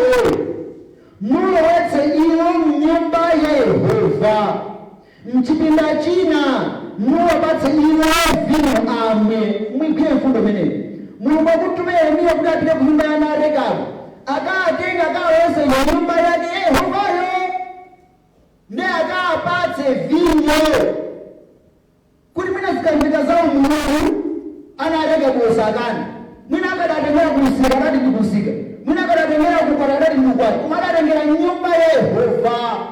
mulowetse iwo mnyumba ya Yehova mchipinda china muwapatse iwo vinyo amwe. Mwigwire mfundo imeneyi. Mulungu akutuma Yeremia kuti apite ku nyumba ya ana a Rekabu akatenga akawese nyumba yake Yehovayo ndi akapatse vinyo kuti mwina zikamveka zawo Mulungu ana a Rekabu osakana mwina akadatengera kulusika adati ndikusika mwina akadatengera kukwata adati ndikukwata koma adatengera nyumba ya Yehova.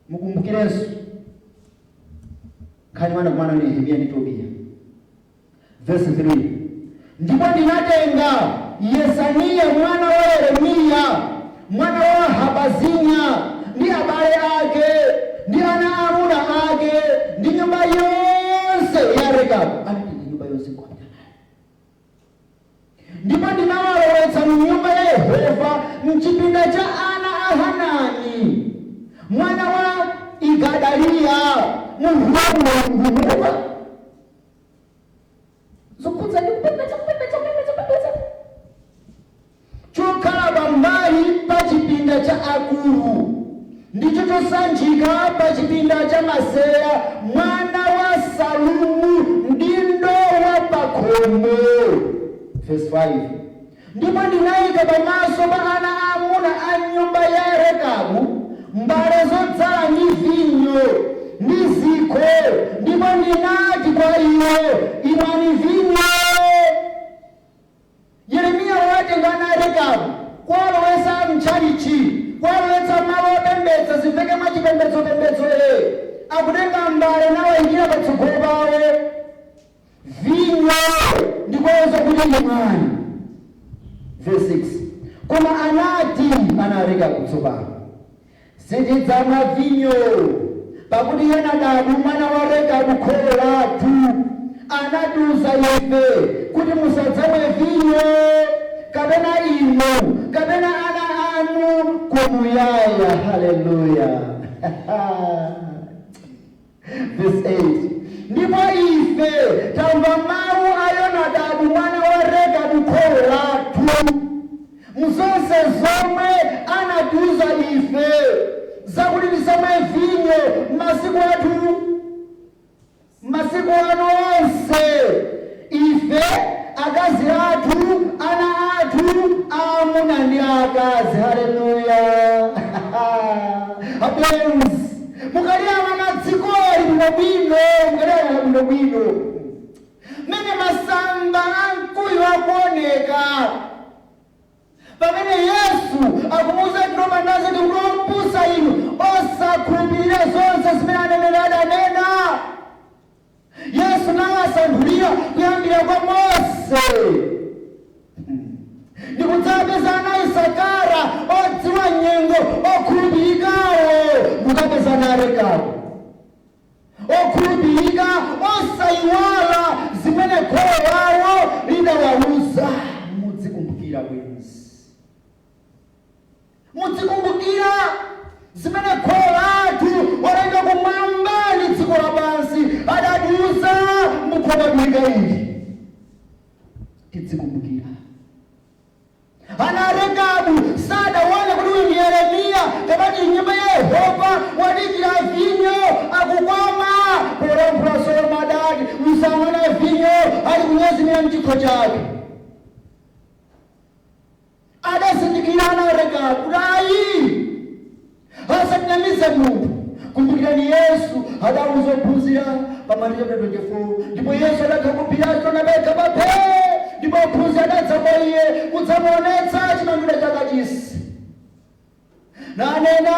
Mukumbukirenso nkhani mwana kumana ndi Nehemiya ndi Tobiya verse 3. Ndipo ndinatenga Yesaniya mwana wa Yeremiya mwana wa Habazinya ndi abale ake ndi ana amuna ake ndi nyumba yonse ya Rekabu ndi nyumba yonse kwa ndipo ndinawalowetsa mnyumba ya Yehova mchipinda cha ana a Hanani mwana wa Igadalia munthu wa Mulungu zokudza ndi kupembedza chokhala pambali pa chipinda cha akulu ndicho chosanjika pa chipinda cha Maseya mwana wa Salumu ndindo wa pakhomo. Verse 5. Ndipo ndinayika pamaso pa ana amuna a nyumba ya Rekabu mbale zodzala ndi vinyo ndi zikho ndipo ndinati kwa iwo imwani vinyo. Yeremiya watenga ana a Rekabu kuwalowetsa mtchalichi kuwalowetsa malo opembedza zimveke mwachipembedzo akutenga mbale nawayikira patsogolo pawo vinyo ndikoza kuti imwani. Verse 6. Koma anati ana a Rekabu tsopano sitidzamwa vinyo pakuti Yonadabu mwana wa Rekabu kholo lathu anatiuza ife kuti musadzamwe vinyo kapena inu kapena ana anu kumuyaya. Haleluya. Verse 8. Ndipo ife tamva mawu a Yonadabu mwana wa Rekabu kholo lathu, mzonse zomwe anatiuza ife zakuti tisamwe vinyo masiku anu onse, ife, akazi athu, ana athu, amuna ndi akazi. Haleluya. Abwenzi, mukaliyama na dzikoli bwino mene masamba amkuyu akuoneka pamene Yesu akumuuza Roma nazo ndikulopusa inu osakhulupirira zonse zimene anenera adanena. Yesu nawasanthulira kuyambira kwa Mose ndikudzapeza ana Isakara odziwa nyengo okhulupirikawo, mukapeza na Rekabu okhulupirika osayiwala zimene kholo lawo lidawawuza. Muzikumbukira bwenzi, muzikumbukira zimene kholo lathu olenga kumwamba ndi dziko lapansi adatiuza mukhobadwika ili. Tizikumbukira ana Rekabu sadawona kuti uyu ndi Yeremiya kapati nyumba ya Yehova wadikira vinyo akukwama polamphula Solomoni adati musamwe vinyo ali kunyezimira mchikho chake. Adasindikira ana Rekabu ayi asatinamize munthu. Kumbukirani Yesu adauza ophunzira pa Mateyu 24, ndipo Yesu adatha ku Pilato nabeka pape, ndipo ophunzira adadza kwa iye kudzamuonetsa chimangidwe chakachisi. Nanena,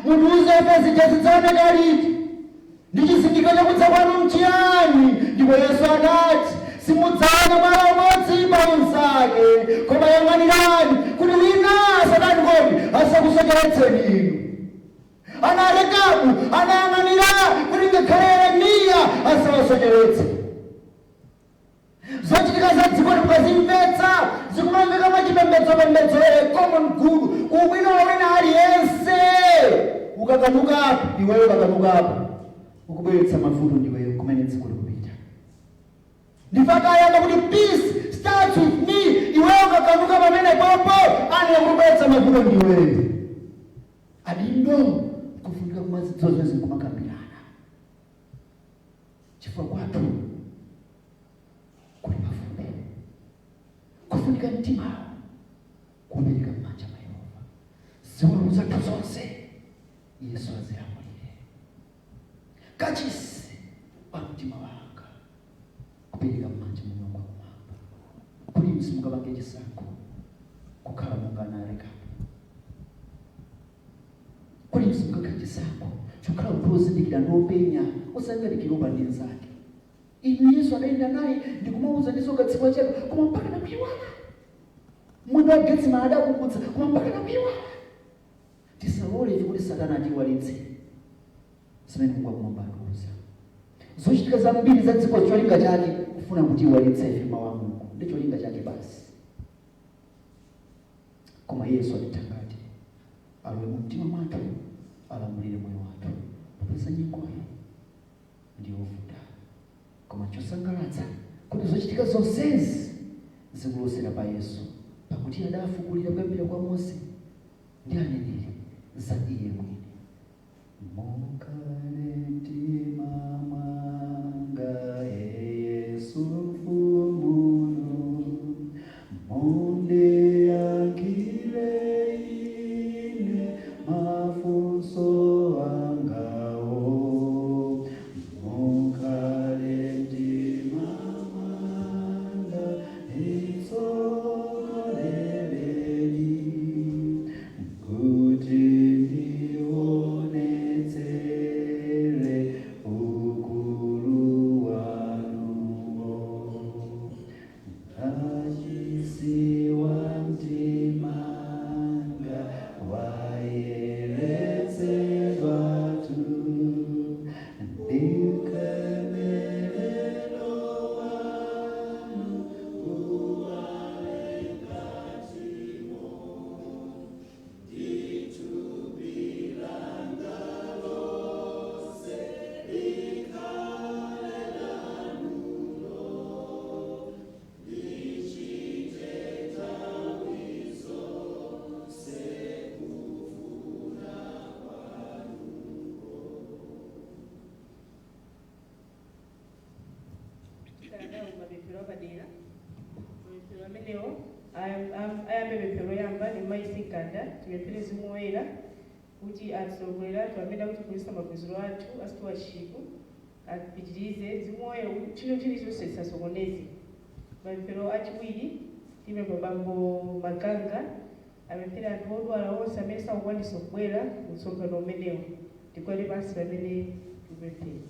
mundiuze ife zija zidzaoneka liti ndi chizindikiro chakudza kwanu n'chiyani? Ndipo Yesu anati, simudzaona mwala umodzi pa unzake, koma yang'anirani kuti wina Satana kodi asakusocheretseni inu. Ana Rekabu anayang'anira kuti ngakhale Yeremiya asawasocheretse. Zochitika za dziko tikazimvetsa zikumamveka mwachipembedzo common good, ubwino wina aliyense. Ukakanukapo iweyo, ukakanukapo ukubweretsa mavuto ndiweyo kumene dziko likupita. Ndipakayamba kuti peace starts with me, iweyo ukakanuka pamene popo ani kubweretsa mavuto ndiweyo. Adindo kufunika kumazidzo zonse kumakambirana. Chifukwa kwathu kuli mavuto, kufunika mtima kuupereka m'manja mwa Yehova. Ziwalo zathu zonse Yesu azilamulire. Kachisi pa mtima wanga kupereka m'manja mwa Mulungu wakumwamba. Kuli msimukapange chisankho kukhala monga ana Rekabu. Kuli msimukapange chisankho chokhala utozindikira nopenya osangati pa ndi nzake. Inu Yesu adaenda naye ndikumamuuza ndisoka dziko chake koma mpaka na kuyiwala. Mwana wa Getsima adakumbutsa koma mpaka na kuyiwala. Tisalole kuti Satana atiwalitse zimene Mulungu wakumwamba akuuza. Zochitika zambiri za dziko cholinga chake kufuna kuti iwalitse ife mawu a Mulungu, ndi cholinga chake basi. Koma Yesu atitangati alowe mu mtima mwathu, alamulire moyo wathu. Popeza nyengoyo ndi yovuta, koma chosangalatsa kuti zochitika zonsezi zikulosera pa Yesu, pakuti adafukulira kuyambira kwa Mose ndi aneneri za iye mwini. Mukale mtima mwanga Yesu mfumuno, mundiyankhire ine mafunso angawo. Mukale mtima mwanga itsogolereni kuti ndionetsere mtanda tipemphere Mzimu Woyera kuti atisogolera tiwamene kuti kuisa maphunziro athu a stewardship apitirize Mzimu Woyera kuti chilichonse chisasokoneze. Mapemphero achiwiri tipempha Bambo Maganga apemphere anthu odwala onse amene sakukwanisa kubwera ku msonkhano umenewu tikwere pansi pamene tipemphera.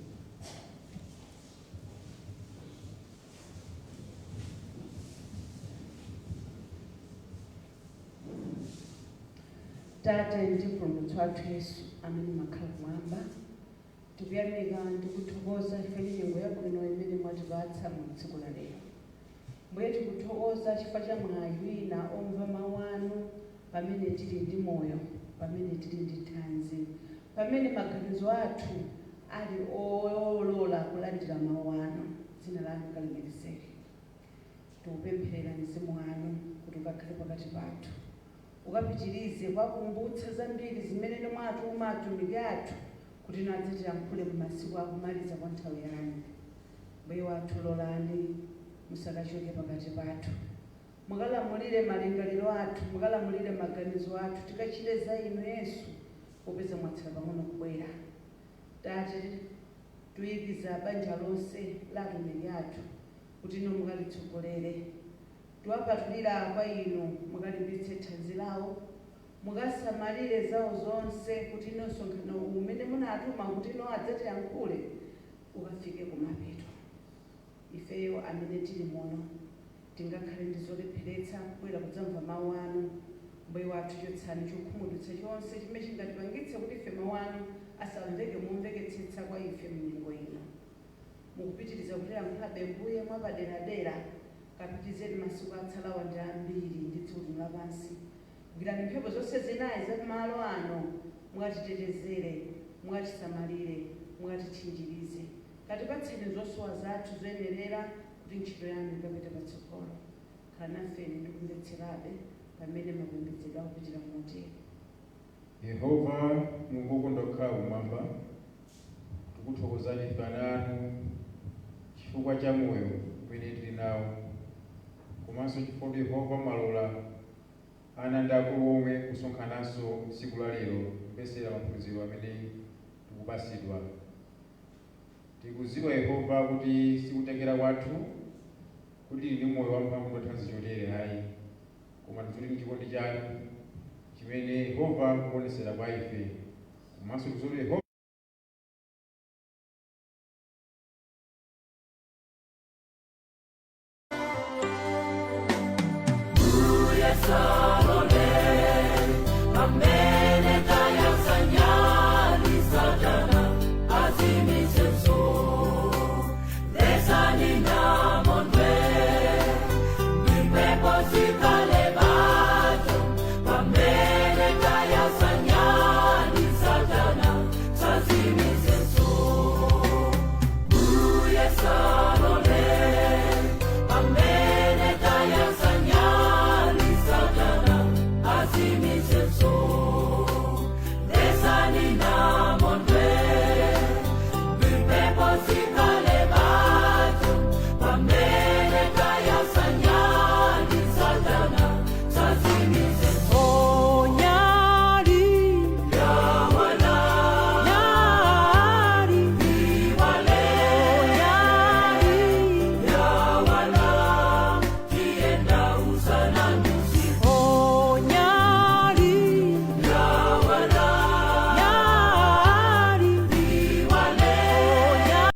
Tate ndi Mpulumutsi wathu Yesu amene makhala kumwamba, tikuyamika ndikuthokoza chifukwa cha nyengo yabwino imene mwatipatsa mu tsiku la lero. Mbuye tikuthokoza chifukwa cha mwayi wina omva mawu anu pamene tili ndi moyo, pamene tili ndi thanzi, pamene maganizo athu ali olola kulandira mawu anu. Dzina lanu lilemekezeke. Tikupempherera Mzimu wanu kuti ukakhale pakati pathu, ukapitirize kuwakumbutsa zambiri zimene mwatuma atumiki athu kuti adzatiyankhule mu masiku akumaliza kwa nthawi yanu. Mbuye wathu lolani musakachoke pakati pathu, mukalamulire malingaliro athu, mukalamulire maganizo athu, tikachite za inu Yesu popeza mwatsala pang'ono kubwera. Tate tuyikiza banja lonse la atumiki athu kuti inu mukalitsogolere, tiwapatulira kwa inu mukalimbitse thanzi lawo, mukasamalire zawo zonse kuti ino msonkhano umene munatuma kuti ino adzatiyankhule ukafike kumapeto. Ifeyo amene tili mono tingakhale ndi zolepheretsa kubwera kudzamva mawu anu. Mbuye wathu chotsani chokhumudwitsa chonse chimene chingatipangitse kuti ife mawu anu asamveke momveketsetsa kwa ife mnyengo ino. Mukupitiriza kutiyankhulabe Mbuye mwapaderadera, kapitizeni masiku atsalawa ndi ambiri ndi dziko lapansi. Gwirani mphepo zonse zinayi za malo ano, mukatitetezere, mukatisamalire, mukatitchinjirize. Katipatseni zosowa zathu zoyenerera kuti ntchito yanu ikapite patsogolo. Khala nafeni ndi kumvetserabe pamene mapembedzero akupitirira motero. Yehova Mulungu wokonda kukhala kumwamba, tikuthokozani ife ana anu chifukwa cha moyo umene tili nawo, komanso chifukwa Yehova mwalola ana ndi akulu omwe kusonkhananso tsiku la lero kupesera maphunziro amene tikupatsidwa. Tikudziwa Yehova kuti sikutengera kwathu kuti ndi moyo wamphamvu thanzi chotere hayi, koma tili ndi chikondi chanu chimene Yehova mukuonetsera kwa ife, komanso tikudziwa Yehova Salome, amene kaya sanya